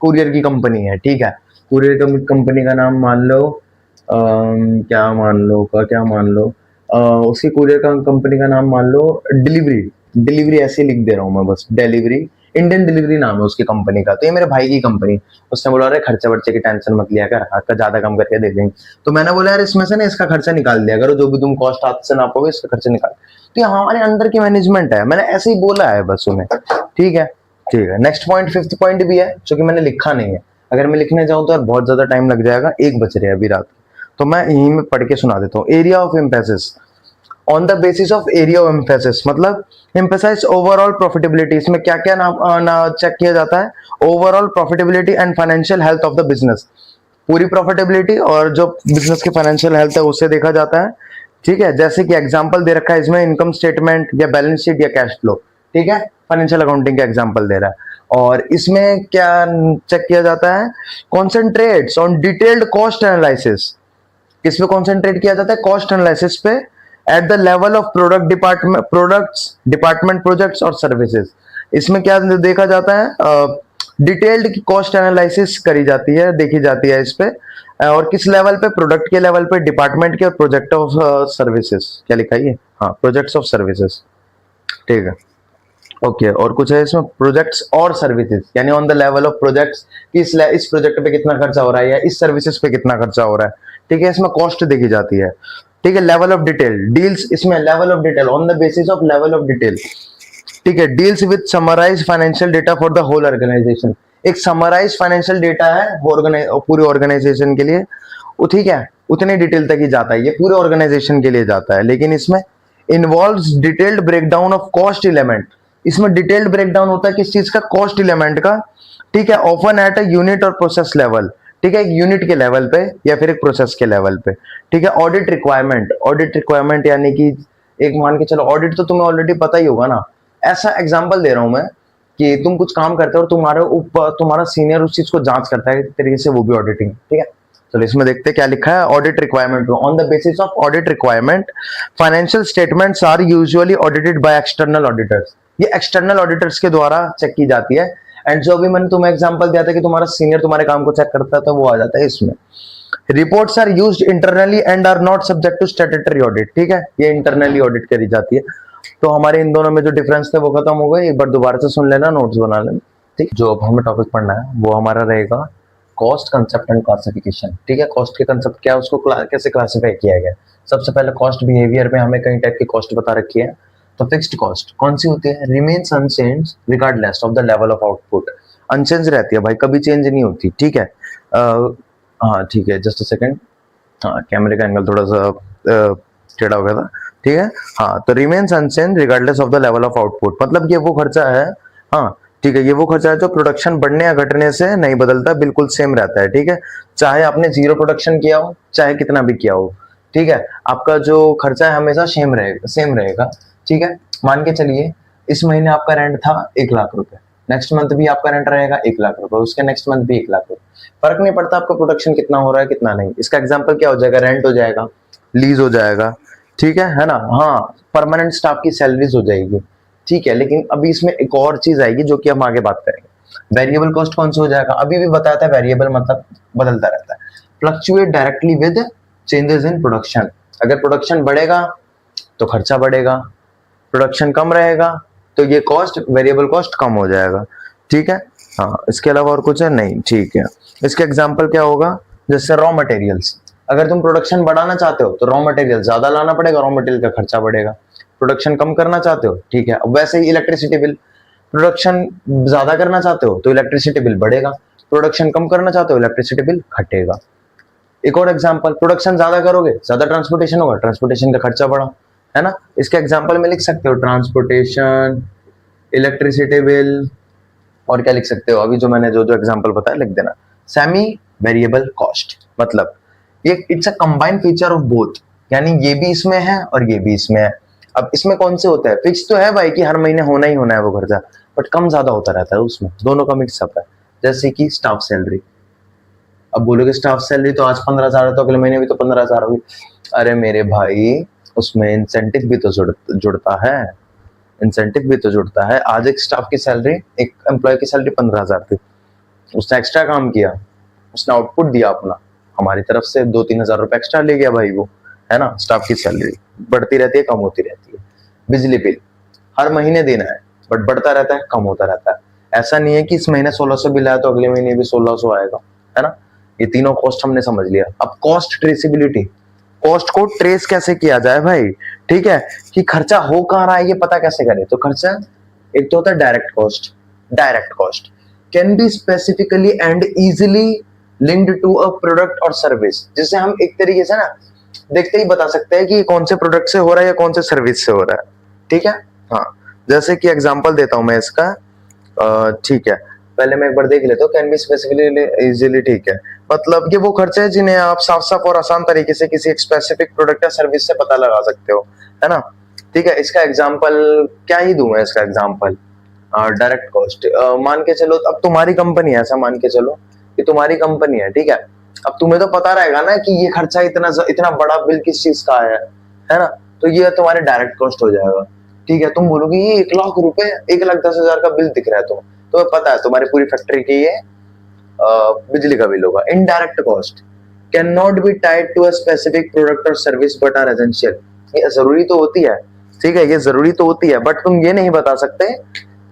कुरियर की कंपनी है। ठीक है, कुरियर कंपनी का नाम मान लो क्या मान लो उसकी कुरियर कंपनी का नाम मान लो डिलीवरी ऐसे लिख दे रहा हूं मैं, बस डिलीवरी इंडियन डिलीवरी नाम है उसकी कंपनी का। तो ये मेरे भाई की कंपनी, उसने बोला अरे खर्चे वर्चे की टेंशन मत लिया कर, आपका ज्यादा कम करके दे देंगे। तो मैंने बोला यार इसमें से ना इसका खर्चा निकाल दिया करो, जो भी तुम कॉस्ट हाथ से नापोगे इसका खर्चा निकाल। तो ये हमारे अंदर की मैनेजमेंट है, मैंने ऐसे ही बोला है बस उन्हें। ठीक है ठीक है। नेक्स्ट पॉइंट, फिफ्थ पॉइंट भी है जो कि मैंने लिखा नहीं है, अगर मैं लिखने जाऊं तो यार बहुत ज्यादा टाइम लग जाएगा, 1 बज रहे हैं अभी रात, तो मैं यहीं में पढ़ के सुना देता हूँ। Area of emphasis, on the basis of area of emphasis मतलब एम्फेसाइज ओवरऑल प्रॉफिटेबिलिटी। इसमें क्या क्या ना चेक किया जाता है, overall profitability and financial health of the business, पूरी प्रॉफिटेबिलिटी और जो बिजनेस की फाइनेंशियल हेल्थ है उससे देखा जाता है। ठीक है, जैसे कि एग्जांपल दे रखा है इसमें इनकम स्टेटमेंट या बैलेंस शीट या कैश फ्लो। ठीक है, फाइनेंशियल अकाउंटिंग का एग्जांपल दे रहा है। और इसमें क्या चेक किया जाता है, concentrates on detailed cost analysis. किस पे कॉन्सेंट्रेट किया जाता है, कॉस्ट एनालिसिस पे, at the level of product department, products department, projects और सर्विसेज। इसमें क्या देखा जाता है, डिटेल्ड कॉस्ट एनालिसिस करी जाती है, देखी जाती है इस पे, और किस लेवल पे, प्रोडक्ट के लेवल पे, डिपार्टमेंट के और प्रोजेक्ट ऑफ सर्विसेज। क्या लिखा है, हाँ प्रोजेक्ट्स ऑफ सर्विसेज। ठीक है ओके और कुछ है इसमें, प्रोजेक्ट्स और सर्विसेज यानी on the level of projects, इस प्रोजेक्ट पे कितना खर्चा हो रहा है या इस सर्विसेज पे कितना खर्चा हो रहा है। ठीक है, इसमें कॉस्ट देखी जाती है। ठीक है, लेवल ऑफ डिटेल, डील्स, इसमें level of detail, on the basis of level of detail. ठीक है, deals with summarise financial data for the whole organisation. एक समराइज फाइनेंशियल डेटा है पूरी ऑर्गेनाइजेशन के लिए, वो ठीक है उतने डिटेल तक ही जाता है, ये पूरे ऑर्गेनाइजेशन के लिए जाता है। लेकिन इसमें involves detailed breakdown of cost element, इसमें डिटेल्ड ब्रेकडाउन होता है किस चीज का, कॉस्ट एलिमेंट का। ठीक है, ऑफन एट अ यूनिट और प्रोसेस लेवल। ठीक है, एक यूनिट के लेवल पे या फिर एक प्रोसेस के लेवल पे। ठीक है, ऑडिट रिक्वायरमेंट, ऑडिट रिक्वायरमेंट यानी कि एक मान के चलो ऑडिट तो तुम्हें ऑलरेडी पता ही होगा ना। ऐसा एग्जांपल दे रहा हूं मैं कि तुम कुछ काम करते हो और तुम्हारे ऊपर तुम्हारा सीनियर उस चीज को जांच करता है तरीके से, वो भी ऑडिटिंग। ठीक है, चलो इसमें देखते हैं क्या लिखा है, audit requirement. On the basis of audit requirement financial statements are usually audited by external auditors. ये एक्सटर्नल ऑडिटर्स के द्वारा चेक की जाती है। एंड जो अभी मैंने तुम्हें एग्जांपल दिया था कि तुम्हारा सीनियर तुम्हारे काम को चेक करता है, तो वो आ जाता है इसमें। Reports are used internally and are not subject to statutory audit. ठीक है, ये इंटरनली ऑडिट करी जाती है। तो हमारे इन दोनों में जो डिफरेंस थे वो खत्म हो गए, एक बार दोबारा से सुन लेना, नोट्स बना लेना। ठीक, जो अब हमें टॉपिक पढ़ना है वो हमारा रहेगा कॉस्ट कंसेप्ट एंड क्लासिफिकेशन। ठीक है, कॉस्ट के कंसेप्ट क्या है, उसको कैसे क्लासिफाई किया गया। सबसे पहले कॉस्ट बिहेवियर में हमें कई टाइप की कॉस्ट बता रखी है। तो फिक्स्ड कॉस्ट कौन सी होती है, remains unchange regardless of the level of output. Unchange रहती है भाई, कभी चेंज नहीं होती। ठीक है, हाँ ठीक है, जस्ट अ सेकंड, हाँ कैमरे का एंगल थोड़ा सा टेढ़ा हो गया था। ठीक है, हाँ तो remains unchange regardless of the level of output, मतलब ये वो खर्चा है, हाँ ठीक है, ये वो खर्चा है जो प्रोडक्शन बढ़ने या घटने से नहीं बदलता, बिल्कुल सेम रहता है। ठीक है, चाहे आपने जीरो प्रोडक्शन किया हो चाहे कितना भी किया हो। ठीक है, आपका जो खर्चा है हमेशा सेम रहेगा। ठीक है, मान के चलिए इस महीने आपका रेंट था 1 लाख रुपए, नेक्स्ट मंथ भी आपका रेंट रहेगा 1 लाख रुपए, उसके नेक्स्ट मंथ भी 1 लाख रुपए, फर्क नहीं पड़ता आपका प्रोडक्शन कितना हो रहा है कितना नहीं। इसका एग्जांपल क्या हो जाएगा, रेंट हो जाएगा, लीज हो जाएगा। ठीक है ना, हाँ परमानेंट स्टाफ की सैलरीज हो जाएगी। ठीक है, लेकिन अभी इसमें एक और चीज आएगी जो कि हम आगे बात करेंगे। वेरिएबल कॉस्ट कौन सा हो जाएगा, अभी भी बताया था वेरिएबल मतलब बदलता रहता है, fluctuate directly with changes in production. अगर प्रोडक्शन बढ़ेगा तो खर्चा बढ़ेगा, प्रोडक्शन कम रहेगा तो ये कॉस्ट, वेरिएबल कॉस्ट कम हो जाएगा। ठीक है, हाँ इसके अलावा और कुछ है नहीं। ठीक है, इसके एग्जांपल क्या होगा, जैसे रॉ मटेरियल्स, अगर तुम प्रोडक्शन बढ़ाना चाहते हो तो रॉ मटेरियल ज्यादा लाना पड़ेगा, रॉ मटेरियल का खर्चा बढ़ेगा। प्रोडक्शन कम करना चाहते हो, ठीक है, अब वैसे ही इलेक्ट्रिसिटी बिल, प्रोडक्शन ज्यादा करना चाहते हो तो इलेक्ट्रिसिटी बिल बढ़ेगा, प्रोडक्शन कम करना चाहते हो इलेक्ट्रिसिटी बिल घटेगा। एक और एग्जांपल, प्रोडक्शन ज्यादा करोगे ज्यादा ट्रांसपोर्टेशन होगा, ट्रांसपोर्टेशन का खर्चा बढ़ा, है ना। इसके एग्जांपल में लिख सकते हो ट्रांसपोर्टेशन, इलेक्ट्रिसिटी बिल, और क्या लिख सकते हो, अभी जो मैंने जो एग्जांपल बताया लिख देना। सेमी वेरिएबल कॉस्ट मतलब ये it's a combined feature of both, यानी ये भी इसमें है और ये भी इसमें है। अब इसमें कौन से होता है, फिक्स तो है भाई कि हर महीने होना ही होना है वो खर्चा, बट कम ज्यादा होता रहता है उसमें, दोनों का मिक्सअप है। जैसे कि स्टाफ सैलरी, अब बोलोगे स्टाफ सैलरी तो आज 15,000 है तो अगले महीने भी तो 15,000 होगी। अरे मेरे भाई उसमें इंसेंटिव भी तो जुड़ता है, इंसेंटिव भी तो जुड़ता है। आज एक स्टाफ की सैलरी, एक एम्प्लॉय की सैलरी 15,000 थी, उसने एक्स्ट्रा काम किया, उसने आउटपुट दिया अपना, हमारी तरफ से 2-3 हजार रुपए एक्स्ट्रा ले गया भाई वो, है ना। स्टाफ की सैलरी बढ़ती रहती है कम होती रहती है। बिजली बिल हर महीने देना है बट बढ़ता रहता है कम होता रहता है। ऐसा नहीं है कि इस महीने 1600 बिल आया तो अगले महीने भी 1600 आएगा, है ना। ये तीनों कॉस्ट हमने समझ लिया। अब कॉस्ट ट्रेसिबिलिटी, कॉस्ट को ट्रेस कैसे किया जाए भाई, ठीक है, कि खर्चा हो कहाँ रहा है ये पता कैसे करें। तो खर्चा एक तो होता है direct cost. Direct cost can be specifically and easily linked to a product और सर्विस, जिसे हम एक तरीके से ना देखते ही बता सकते हैं कि कौन से प्रोडक्ट से हो रहा है या कौन से सर्विस से हो रहा है, ठीक है। हाँ, जैसे कि एग्जांपल देता हूं मैं इसका, ठीक है, पहले मैं एक बार देख लेता हूँ। कैन बी स्पेसिफिकली इजीली, ठीक है, मतलब ये वो खर्चे हैं जिन्हें आप साफ साफ और आसान तरीके से किसी एक स्पेसिफिक प्रोडक्ट या सर्विस से पता लगा सकते हो, है ना। ठीक है, इसका एग्जांपल क्या ही दूं मैं इसका एग्जांपल। डायरेक्ट कॉस्ट, मान के चलो अब तुम्हारी कंपनी है, ऐसा मान के चलो कि तुम्हारी कंपनी है, ठीक है। अब तुम्हें तो पता रहेगा ना कि ये खर्चा इतना इतना बड़ा बिल किस चीज का है ना। तो ये तुम्हारे डायरेक्ट कॉस्ट हो जाएगा, ठीक है। तुम बोलोगे ये 1 लाख रुपए, 1,10,000 का बिल दिख रहा है तुम्हें पता है तुम्हारी पूरी फैक्ट्री की ये बिजली का बिल होगा। Indirect cost can not be tied to a specific product और सर्विस बट आर एसेंशियल। ये जरूरी तो होती है, ठीक है, ये जरूरी तो होती है, बट तुम ये नहीं बता सकते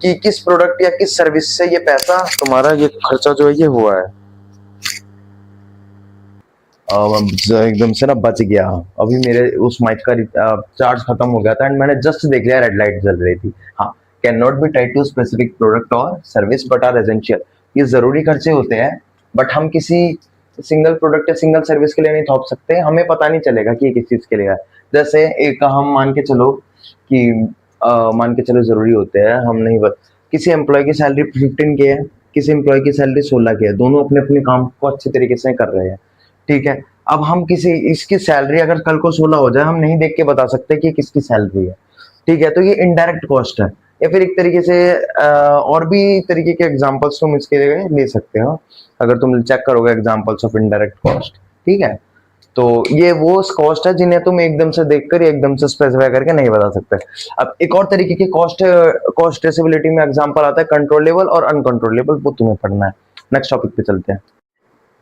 कि किस प्रोडक्ट या किस सर्विस से ये पैसा तुम्हारा ये खर्चा जो है ये हुआ है। एकदम से ना बच गया, अभी मेरे उस माइक का चार्ज खत्म हो गया था एंड मैंने जस्ट देख लिया रेड लाइट जल रही थी। हाँ, can not be tied to specific product और सर्विस बट आर एसेंशियल। ये जरूरी खर्चे होते हैं बट हम किसी सिंगल प्रोडक्ट या सिंगल सर्विस के लिए नहीं थोप सकते, हमें पता नहीं चलेगा कि ये किस चीज के लिए है। जैसे एक हम मान के चलो कि मान के चलो जरूरी होते हैं, हम नहीं किसी एम्प्लॉय की सैलरी 15 के है, किसी एम्प्लॉय की सैलरी 16 के है, दोनों अपने अपने काम को अच्छे तरीके से कर रहे हैं, ठीक है। अब हम किसी इसकी सैलरी अगर कल को 16 हो जाए, हम नहीं देख के बता सकते कि किसकी सैलरी है, ठीक है। तो ये इनडायरेक्ट कॉस्ट है। या फिर एक तरीके से और भी तरीके के एग्जांपल्स तुम इसके लिए ले सकते हो अगर तुम चेक करोगे एग्जांपल्स ऑफ इनडायरेक्ट कॉस्ट, ठीक है। तो ये वो कॉस्ट है जिन्हें तुम एकदम से देखकर एकदम से स्पेसिफाई करके नहीं बता सकते। अब एक और तरीके की कॉस्ट ट्रेसेबिलिटी में एग्जांपल आता है कंट्रोलेबल और अनकंट्रोलेबल, वो तुम्हें पढ़ना है। नेक्स्ट टॉपिक पे चलते हैं।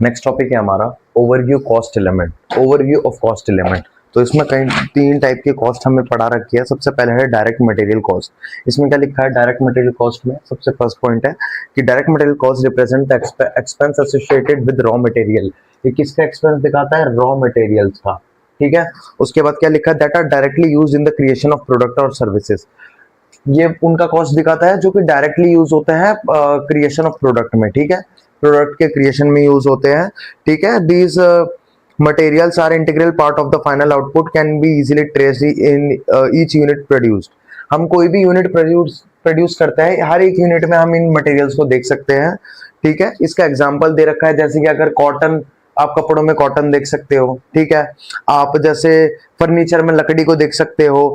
नेक्स्ट टॉपिक है हमारा overview cost element, overview of cost element. तो इसमें कई 3 टाइप की कॉस्ट हमें पढ़ा रखी है। सबसे पहले है डायरेक्ट मटेरियल कॉस्ट। इसमें क्या लिखा है डायरेक्ट मटेरियल कॉस्ट में, सबसे फर्स्ट पॉइंट है कि direct material cost represent the expense associated with raw material. ये किसका एक्सपेंस दिखाता है, रॉ मटेरियल्स का, ठीक है। उसके बाद क्या लिखा है, that are directly used in the creation of product और सर्विसेज। ये उनका कॉस्ट दिखाता है जो कि डायरेक्टली यूज होते हैं क्रिएशन ऑफ प्रोडक्ट में, ठीक है, प्रोडक्ट के क्रिएशन में यूज होते हैं, ठीक है। These materials are integral part of the final output can be easily traced in each unit produced। हम कोई भी यूनिट प्रोड्यूस करते हैं, हर एक यूनिट में हम इन मटेरियल्स को देख सकते हैं, ठीक है। इसका एग्जांपल दे रखा है, जैसे कि अगर कॉटन, आप कपड़ों में कॉटन देख सकते हो, ठीक है। आप जैसे फर्नीचर में लकड़ी को देख सकते हो,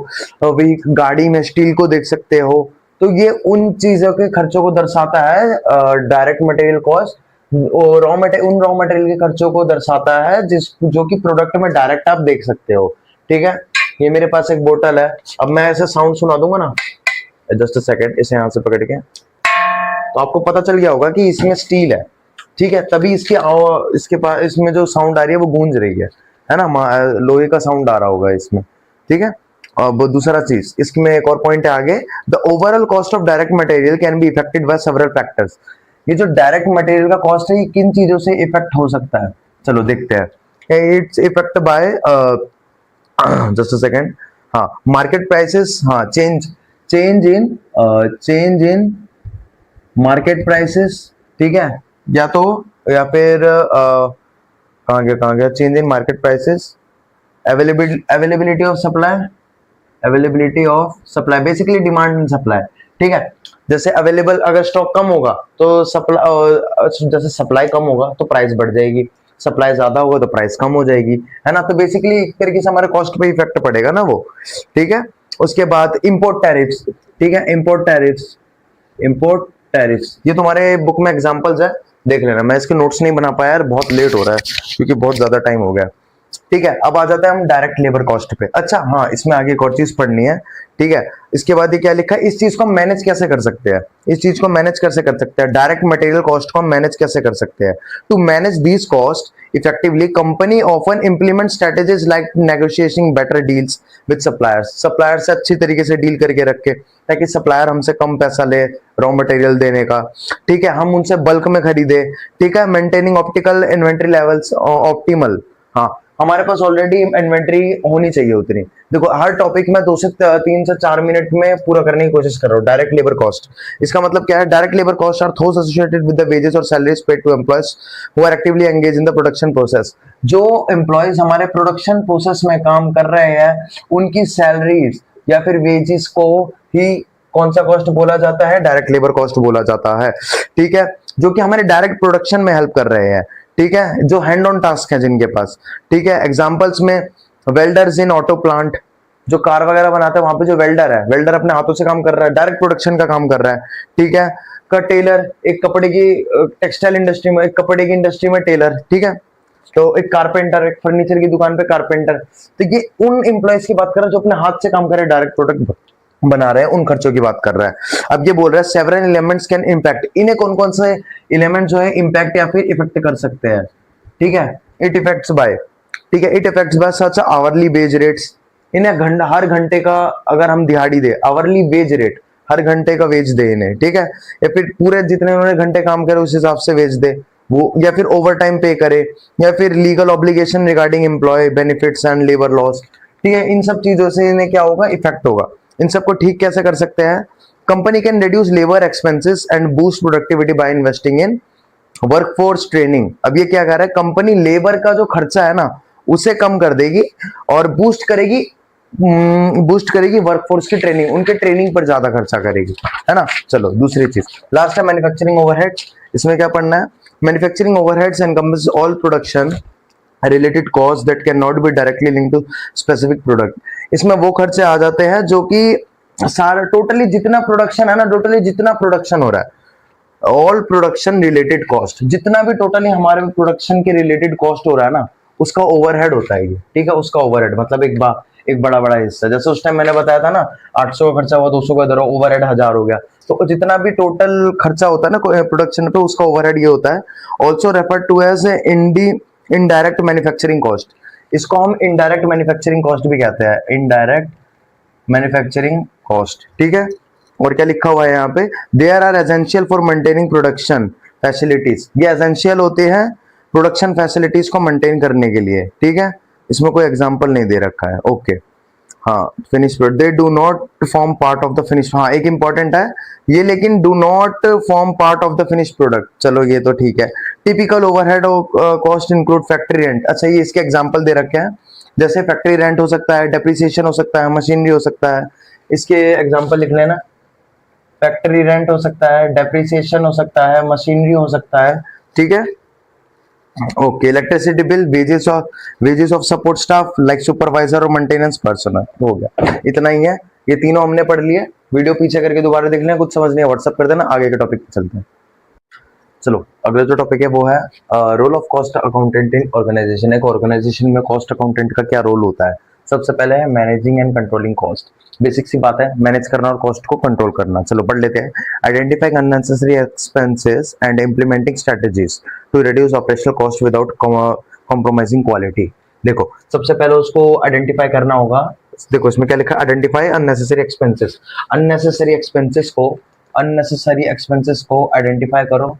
अभी गाड़ी में स्टील को देख सकते हो। तो ये उन चीजों के खर्चों को दर्शाता है डायरेक्ट मटेरियल कॉस्ट। उन रॉ मटेरियल के खर्चों को दर्शाता है जो कि प्रोडक्ट में डायरेक्ट आप देख सकते हो, ठीक है। ये मेरे पास एक बोतल है, अब मैं ऐसे साउंड सुना दूंगा ना, जस्ट अ सेकंड, इसे यहाँ से पकड़ के, तो आपको पता चल गया होगा कि इसमें स्टील है, ठीक है। तभी इसके पास इसमें जो साउंड आ रही है वो गूंज रही है ना, लोहे का साउंड आ रहा होगा इसमें, ठीक है। अब दूसरा चीज इसमें एक और पॉइंट है आगे, the overall cost of direct material can be affected by several factors. ये जो डायरेक्ट मटेरियल का कॉस्ट है ये किन चीजों से इफेक्ट हो सकता है, चलो देखते हैं। Its effect by just a second, हाँ, मार्केट प्राइसेस, हाँ, चेंज इन मार्केट प्राइसेस, ठीक है। या फिर कहाँ गया, change in market prices, availability of supply, basically demand and supply, ठीक है। जैसे अवेलेबल, अगर स्टॉक कम होगा तो जैसे सप्लाई कम होगा तो प्राइस बढ़ जाएगी, सप्लाई ज्यादा होगा तो प्राइस कम हो जाएगी, है ना। तो बेसिकली एक तरीके से हमारे कॉस्ट पे इफेक्ट पड़ेगा ना वो, ठीक है। उसके बाद इंपोर्ट टैरिफ्स, ठीक है, इंपोर्ट टैरिफ्स ये तुम्हारे बुक में एग्जांपल्स है, देख लेना। मैं इसके नोट्स नहीं बना पाया यार, बहुत लेट हो रहा है क्योंकि बहुत ज्यादा टाइम हो गया। ठीक है, अब आ जाता है हम डायरेक्ट लेबर कॉस्ट पे। अच्छा हाँ, इसमें आगे एक और चीज पढ़नी है। ठीक है, इसके बाद ये क्या लिखा है, इस चीज को हम मैनेज कैसे कर सकते हैं, इस चीज को मैनेज कैसे कर सकते हैं, डायरेक्ट मटेरियल कॉस्ट को हम मैनेज कैसे कर सकते हैं। To manage these cost effectively company often implement strategies like negotiating better deals with suppliers. Supplier से अच्छी तरीके से डील करके रखे ताकि सप्लायर हमसे कम पैसा ले रॉ मटेरियल देने का। ठीक है, हम उनसे बल्क में खरीदे। ठीक है, maintaining optical inventory levels optimal. हाँ, हमारे पास ऑलरेडी इन्वेंट्री होनी चाहिए उतनी। देखो हर टॉपिक में 3 से 4 मिनट में पूरा करने की कोशिश कर रहा हूँ। डायरेक्ट लेबर कॉस्ट, इसका मतलब क्या है, direct labour cost are those associated with the wages और salaries paid to employees who are actively engage in the production process. जो एम्प्लॉयज हमारे प्रोडक्शन प्रोसेस में काम कर रहे हैं उनकी सैलरीज या फिर वेजेस को ही कौन सा कॉस्ट बोला जाता है, डायरेक्ट लेबर कॉस्ट बोला जाता है। ठीक है, जो कि हमारे डायरेक्ट प्रोडक्शन में हेल्प कर रहे हैं। ठीक है, जो हैंड ऑन टास्क है जिनके पास। ठीक है, एग्जांपल्स में वेल्डर्स इन ऑटो प्लांट, जो कार वगैरह बनाते हैं वहां पे जो वेल्डर है, वेल्डर अपने हाथों से काम कर रहा है, डायरेक्ट प्रोडक्शन का काम कर रहा है। ठीक है, का टेलर, एक कपड़े की टेक्सटाइल इंडस्ट्री में, एक कपड़े की इंडस्ट्री में टेलर। ठीक है, तो एक कारपेंटर, एक फर्नीचर की दुकान पे कारपेंटर। तो ये उन एम्प्लॉयज की बात कर रहे हैं जो अपने हाथ से काम कर रहे हैं, डायरेक्ट प्रोडक्ट बना रहे हैं, उन खर्चों की बात कर रहा है। अब ये बोल रहा है सेवरल एलिमेंट्स कैन इम्पैक्ट, इन्हें कौन कौन से एलिमेंट जो है इम्पैक्ट या फिर इफेक्ट कर सकते हैं। ठीक है, इट इफेक्ट्स बाय, ठीक है, it effects by such hourly wage rates. इन्हें हर घंटे का अगर हम दिहाड़ी दे, आवरली वेज रेट, हर घंटे का वेज दे इन्हें। ठीक है, या फिर पूरे जितने उन्होंने घंटे काम करे उस हिसाब से वेज दे वो, या फिर ओवर टाइम पे करे, या फिर legal obligation regarding employ benefits and labour laws. ठीक है, इन सब चीजों से इन्हें क्या होगा, इफेक्ट होगा। इन सबको ठीक कैसे कर सकते हैं, company can reduce labour expenses and boost productivity by investing in workforce training. अब ये क्या कर रहा है, कंपनी लेबर का जो खर्चा है ना उसे कम कर देगी और बूस्ट करेगी वर्कफोर्स की ट्रेनिंग, उनके ट्रेनिंग पर ज्यादा खर्चा करेगी, है ना। चलो दूसरी चीज, लास्ट है मैन्युफैक्चरिंग ओवरहेड्स। इसमें क्या पढ़ना है, manufacturing overheads encompass all production related costs that cannot be directly linked to specific product। इसमें वो खर्चे आ जाते हैं जो कि सारा टोटली जितना प्रोडक्शन है ना, टोटली जितना प्रोडक्शन हो रहा है, ऑल प्रोडक्शन रिलेटेड कॉस्ट, जितना भी टोटली हमारे प्रोडक्शन के रिलेटेड कॉस्ट हो रहा है ना उसका ओवरहेड होता है ये। ठीक है, उसका ओवरहेड मतलब एक बड़ा बड़ा हिस्सा। जैसे उस टाइम मैंने बताया था ना 800 का खर्चा हुआ, 200 का इधर ओवरहेड 1000 हो गया। तो जितना भी टोटल खर्चा होता है ना प्रोडक्शन पे उसका ओवरहेड ये होता है। Also refer to as indirect manufacturing cost, इसको हम इनडायरेक्ट मैन्युफैक्चरिंग कॉस्ट भी कहते हैं, इनडायरेक्ट मैन्युफैक्चरिंग कॉस्ट। ठीक है, और क्या लिखा हुआ है यहाँ पे, there are essential for maintaining production facilities, ये एसेंशियल होते हैं प्रोडक्शन फैसिलिटीज को मेंटेन करने के लिए। ठीक है, इसमें कोई एग्जांपल नहीं दे रखा है। ओके, हाँ, finish product they do not form part of the finish, हाँ एक इंपॉर्टेंट है ये, लेकिन do not form part of the finish product. चलो ये तो ठीक है। Typical overhead cost include factory rent, अच्छा ये इसके एग्जांपल दे रखे हैं, जैसे फैक्ट्री रेंट हो सकता है, डेप्रिसिएशन हो सकता है, मशीनरी हो सकता है, इसके एग्जांपल लिख लेना। फैक्ट्री रेंट हो सकता है, डेप्रिसिएशन हो सकता है, मशीनरी हो सकता है। ठीक है, okay, electricity bill, wages of support staff like supervisor और मेंटेनेंस पर्सनल, हो गया, इतना ही है। ये तीनों हमने पढ़ लिए, वीडियो पीछे करके दोबारा देख लेना, कुछ समझ नहीं है व्हाट्सएप कर देना, आगे के टॉपिक पे चलते हैं। चलो अगला जो टॉपिक है वो है role of cost accountant in organisation. एक ऑर्गेनाइजेशन में कॉस्ट अकाउंटेंट का क्या रोल होता है। सबसे पहले है managing and controlling cost, basic सी बात है, मैनेज करना और कॉस्ट को कंट्रोल करना। चलो पढ़ लेते हैं। Identifying unnecessary expenses and implementing strategies to reduce operational cost without compromising quality. देखो सबसे पहले उसको आइडेंटिफाई करना होगा। देखो इसमें क्या लिखा है, identify unnecessary expenses, unnecessary expenses को आइडेंटिफाई करो।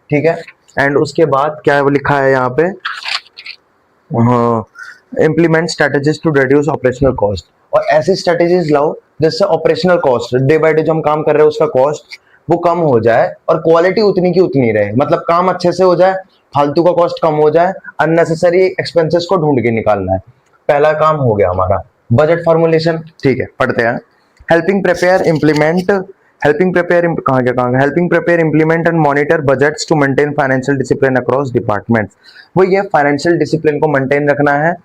ठीक है, एंड उसके बाद क्या लिखा है यहाँ पे, implement strategies to reduce operational cost, और ऐसी स्ट्रेटेजीज लाओ जिससे operational cost, day by day जो हम काम कर रहे हैं उसका कॉस्ट वो कम हो जाए और क्वालिटी उतनी की उतनी रहे, मतलब काम अच्छे से हो जाए, फालतू का कॉस्ट कम हो जाए, अननेसेसरी एक्सपेंसेस को ढूंढ के निकालना है। पहला काम हो गया हमारा बजट फॉर्मुलेशन। ठीक है, पढ़ते हैं। Helping prepare implement implement and monitor budgets to maintain financial discipline across departments. वो ये फाइनेंशियल डिसिप्लिन को मेंटेन रखना है।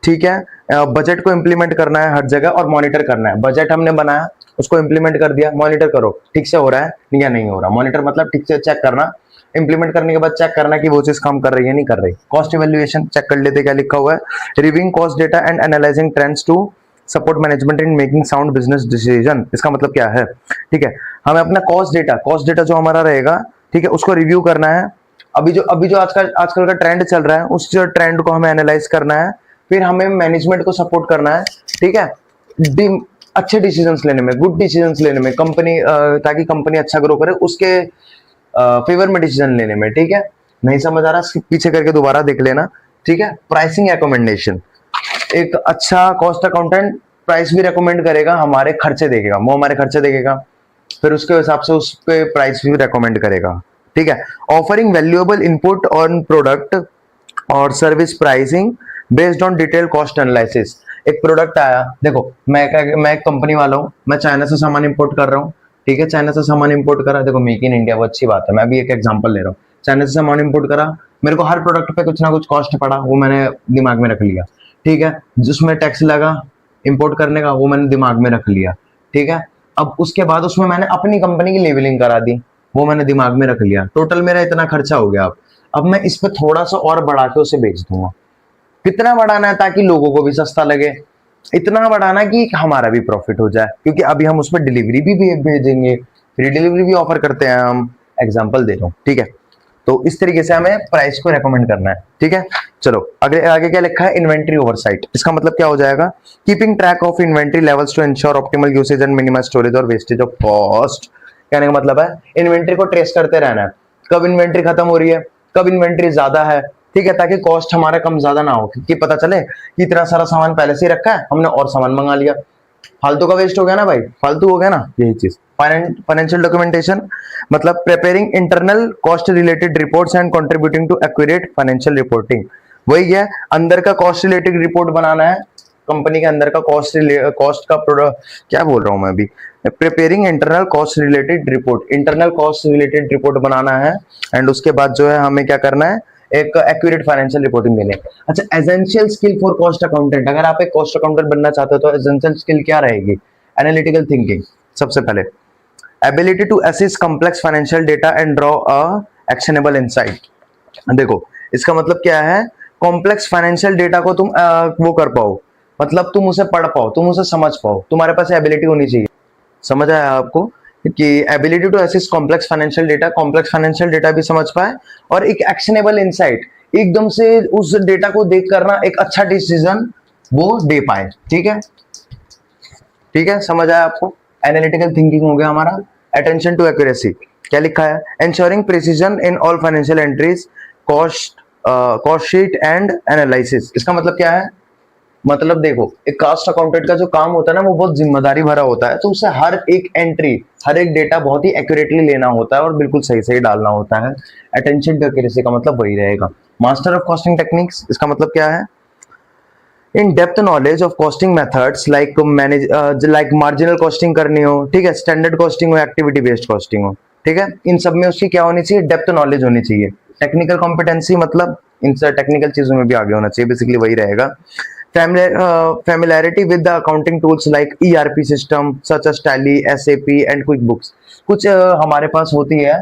ठीक है, बजट को इंप्लीमेंट करना है हर जगह और मॉनिटर करना है। बजट हमने बनाया, उसको इंप्लीमेंट कर दिया, मॉनिटर करो ठीक से हो रहा है या नहीं हो रहा। मॉनिटर मतलब ठीक से चेक करना इंप्लीमेंट करने के बाद चेक करना कि वो चीज काम कर रही है नहीं कर रही। कॉस्ट इवैल्यूएशन चेक कर लेते क्या लिखा हुआ है, reviewing cost data and analysing trends to support management in making sound business decision. इसका मतलब क्या है, ठीक है, हमें अपना कॉस्ट डेटा जो हमारा रहेगा, ठीक है, उसको रिव्यू करना है। अभी जो आजकल का ट्रेंड चल रहा है, उस ट्रेंड को हमें एनालाइज करना है, फिर हमें मैनेजमेंट को सपोर्ट करना है, ठीक है, अच्छे डिसीजंस लेने में, गुड डिसीजंस लेने में, कंपनी ताकि कंपनी अच्छा ग्रो करे, उसके फेवर में डिसीजन लेने में, ठीक है। नहीं समझ आ रहा, पीछे करके दोबारा देख लेना, ठीक है। प्राइसिंग रिकमेंडेशन, एक अच्छा कॉस्ट अकाउंटेंट प्राइस भी रिकमेंड करेगा, हमारे खर्चे देखेगा, वो हमारे खर्चे देखेगा, फिर उसके हिसाब से उस पे प्राइस भी रिकमेंड करेगा, ठीक है। Offering valuable input on product और service pricing based on detail cost analysis. एक प्रोडक्ट आया, देखो मैं एक कंपनी वाला हूँ, मैं चाइना से सामान इंपोर्ट कर रहा हूँ, ठीक है, चाइना से सामान इंपोर्ट करा, देखो मेक इन इंडिया वो अच्छी बात है, मैं भी एक एग्जांपल ले रहा हूँ। चाइना से सामान इंपोर्ट करा, मेरे को हर प्रोडक्ट पे कुछ ना कुछ कॉस्ट पड़ा, वो मैंने दिमाग में रख लिया, ठीक है। जिसमें टैक्स लगा इंपोर्ट करने का, वो मैंने दिमाग में रख लिया, ठीक है। अब उसके बाद उसमें मैंने अपनी कंपनी की लेबलिंग करा दी, वो मैंने दिमाग में रख लिया, टोटल मेरा इतना खर्चा हो गया। अब मैं इस पे थोड़ा सा और बढ़ा के उसे बेच दूंगा। कितना बढ़ाना है ताकि लोगों को भी सस्ता लगे, इतना बढ़ाना कि हमारा भी प्रॉफिट हो जाए, क्योंकि अभी हम उस पर डिलीवरी भी भेजेंगे, फ्री डिलीवरी भी ऑफर करते हैं हम, एग्जांपल दे रहा हूँ, ठीक है। तो इस तरीके से हमें प्राइस को रेकमेंड करना है, ठीक है। चलो आगे क्या लिखा है, इन्वेंट्री ओवरसाइट। इसका मतलब क्या हो जाएगा, keeping track of inventory levels to ensure optimal usage and minimise storage और वेस्टेज ऑफ कॉस्ट। कहने का मतलब है इन्वेंट्री को ट्रेस करते रहना है, कब इन्वेंट्री खत्म हो रही है, कब इन्वेंट्री ज्यादा है, ठीक है, ताकि कॉस्ट हमारा कम ज्यादा ना हो, क्योंकि पता चले कि इतना सारा सामान पहले से ही रखा है, हमने और सामान मंगा लिया, फालतू का वेस्ट हो गया ना भाई, फालतू हो गया ना। यही चीज फाइनेंशियल डॉक्यूमेंटेशन मतलब preparing internal cost related reports and contributing to accurate financial reporting. वही है, अंदर का कॉस्ट रिलेटेड रिपोर्ट बनाना है, कंपनी के अंदर का कॉस्ट का प्रोडक्ट, क्या बोल रहा हूं मैं अभी, preparing internal cost related report, internal cost related report बनाना है, एंड उसके बाद जो है हमें क्या करना है, एक एक्यूरेट फाइनेंशियल रिपोर्टिंग देने। अच्छा, essential skill for cost accountant, अगर आप एक कॉस्ट अकाउंटेंट बनना चाहते हो तो एसेंशियल स्किल क्या रहेगी, एनालिटिकल थिंकिंग, सबसे पहले ability to assess complex financial data and draw a actionable insight. देखो इसका मतलब क्या है, कॉम्प्लेक्स फाइनेंशियल डेटा को तुम वो कर पाओ, मतलब तुम उसे पढ़ पाओ, तुम उसे समझ पाओ, तुम्हारे पास एबिलिटी होनी चाहिए। समझ आया आपको कि ability to assess complex financial data भी समझ पाए, और एक एक्शनेबल इनसाइट, एकदम से उस डेटा को देख कर ना एक अच्छा डिसीजन वो दे पाए, ठीक है, ठीक है, समझ आया आपको। एनालिटिकल थिंकिंग हो गया हमारा। अटेंशन टू एक्यूरेसी, क्या लिखा है, ensuring precision in all financial entries, cost sheet and analysis. इसका मतलब क्या है, मतलब देखो एक कास्ट अकाउंटेंट का जो काम होता है ना, वो बहुत जिम्मेदारी भरा होता है, तो उसे हर एक एंट्री, हर एक डेटा बहुत ही एक्यूरेटली लेना होता है और बिल्कुल सही सही डालना होता है। अटेंशन टू एक्यूरेसी का मतलब वही रहेगा। मास्टर ऑफ कॉस्टिंग टेक्निक्स, इसका मतलब क्या है, in depth knowledge of costing methods like marginal costing करनी हो, ठीक है, स्टैंडर्ड कॉस्टिंग हो, एक्टिविटी बेस्ड कॉस्टिंग हो, ठीक है, इन सब में उसकी क्या होनी चाहिए, डेप्थ नॉलेज होनी चाहिए। टेक्निकल कॉम्पिटेंसी मतलब इन टेक्निकल चीजों में भी आगे होना चाहिए, बेसिकली वही रहेगा। Familiarity with the accounting tools like ERP system such as Tally, SAP and QuickBooks। कुछ हमारे पास होती है,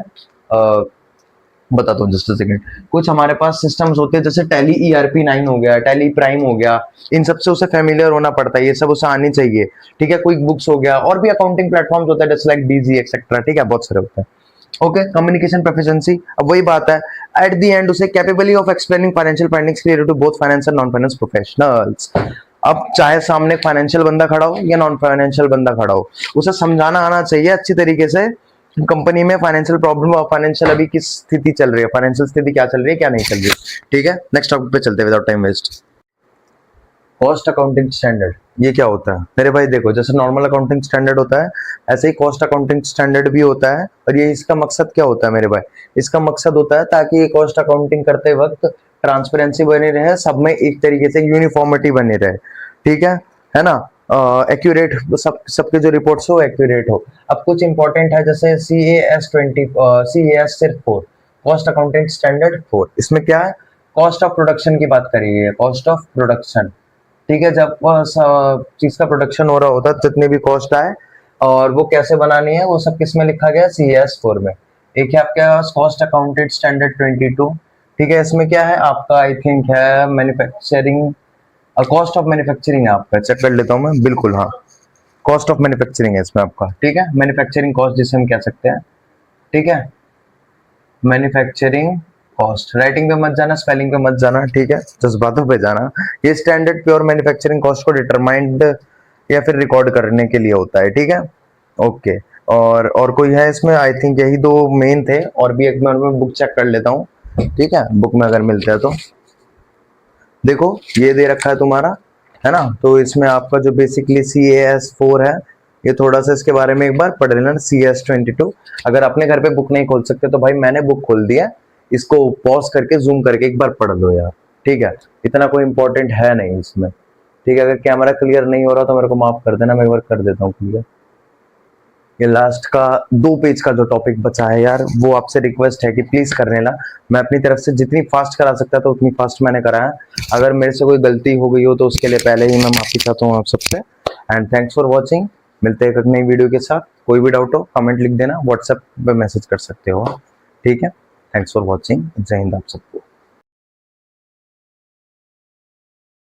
बताता हूँ जस्ट सेकंड, कुछ हमारे पास सिस्टम्स होते हैं जैसे टैली ERP 9 हो गया, टैली प्राइम हो गया, इन सब से उसे फेमिलियर होना पड़ता है, ये सब उसे आनी चाहिए, ठीक है। क्विक बुक्स हो गया, और भी अकाउंटिंग प्लेटफॉर्म्स होता है जैसे लाइक डीजी एक्सेट्रा, ठीक है, बहुत सारे होते हैं। ओके, कम्युनिकेशन प्रोफिशिएंसी, अब वही बात है, एट द एंड उसे capability of explaining financial findings clear to both finance and non finance professionals. अब चाहे सामने फाइनेंशियल बंदा खड़ा हो या नॉन फाइनेंशियल बंदा खड़ा हो, उसे समझाना आना चाहिए अच्छी तरीके से कंपनी में फाइनेंशियल प्रॉब्लम और फाइनेंशियल अभी किस स्थिति चल रही है, फाइनेंशियल स्थिति क्या चल रही है क्या नहीं चल रही है, ठीक है। नेक्स्ट टॉपिक पे चलते हैं without time waste. Cost accounting standard, ये क्या होता है मेरे भाई, देखो जैसे नॉर्मल अकाउंटिंग स्टैंडर्ड होता है, ऐसे ही कॉस्ट अकाउंटिंग स्टैंडर्ड भी होता है। और ये इसका मकसद क्या होता है मेरे भाई, इसका मकसद होता है ताकि कॉस्ट अकाउंटिंग करते वक्त ट्रांसपेरेंसी बनी रहे, सब में एक तरीके से यूनिफॉर्मिटी बनी रहे, ठीक है ना, एक्यूरेट, सबके जो रिपोर्ट्स हो एक्यूरेट हो। अब कुछ इंपॉर्टेंट है जैसे CAS सिर्फ 4, कॉस्ट अकाउंटिंग स्टैंडर्ड 4, इसमें क्या है, कॉस्ट ऑफ प्रोडक्शन की बात करी है, कॉस्ट ऑफ प्रोडक्शन, ठीक है, जब चीज का प्रोडक्शन हो रहा होता है जितने भी कॉस्ट आए और वो कैसे बनानी है, वो सब किस में लिखा गया, CAS 4 में, एक है आपके पास कॉस्ट अकाउंटेड स्टैंडर्ड 22, ठीक है। इसमें क्या है आपका, आई थिंक है मैन्युफैक्चरिंग, कॉस्ट ऑफ मैन्युफैक्चरिंग है आपका, चेक कर लेता हूँ मैं, बिल्कुल हाँ, कॉस्ट ऑफ मैन्युफैक्चरिंग है इसमें आपका, ठीक है। मैन्युफैक्चरिंग कॉस्ट जिसे हम कह सकते हैं, ठीक है। मैन्युफैक्चरिंग कॉस्ट, राइटिंग पे मत जाना, स्पेलिंग पे मत जाना, ठीक है, जज्बातों पे जाना। ये स्टैंडर्ड प्योर मैन्युफैक्चरिंग कॉस्ट को डिटरमाइंड या फिर रिकॉर्ड करने के लिए होता है, ठीक है। ओके, और कोई है इसमें, आई थिंक यही दो मेन थे, और भी एक मैं बुक चेक कर लेता हूँ, ठीक है, बुक में अगर मिलता है तो। देखो ये दे रखा है तुम्हारा, है ना, तो इसमें आपका जो बेसिकली CAS4 है, ये थोड़ा सा इसके बारे में एक बार पढ़ लेना। CS22, अगर अपने घर पे बुक नहीं खोल सकते तो भाई मैंने बुक खोल दिया, इसको पॉज करके जूम करके एक बार पढ़ लो यार, ठीक है। इतना कोई इंपॉर्टेंट है नहीं इसमें, ठीक है। अगर कैमरा क्लियर नहीं हो रहा तो मेरे को माफ कर देना, मैं एक बार कर देता हूँ क्लियर। ये लास्ट का 2 पेज का जो टॉपिक बचा है यार, वो आपसे रिक्वेस्ट है कि प्लीज कर लेना। मैं अपनी तरफ से जितनी फास्ट करा सकता था उतनी फास्ट मैंने कराया। अगर मेरे से कोई गलती हो गई हो तो उसके लिए पहले ही मैं माफी चाहता हूँ आप सबसे। And thanks for watching. मिलते हैं एक नई वीडियो के साथ। कोई भी डाउट हो कमेंट लिख देना, व्हाट्सएप पे मैसेज कर सकते हो, ठीक है। Thanks for watching. जय हिंद आप सबको।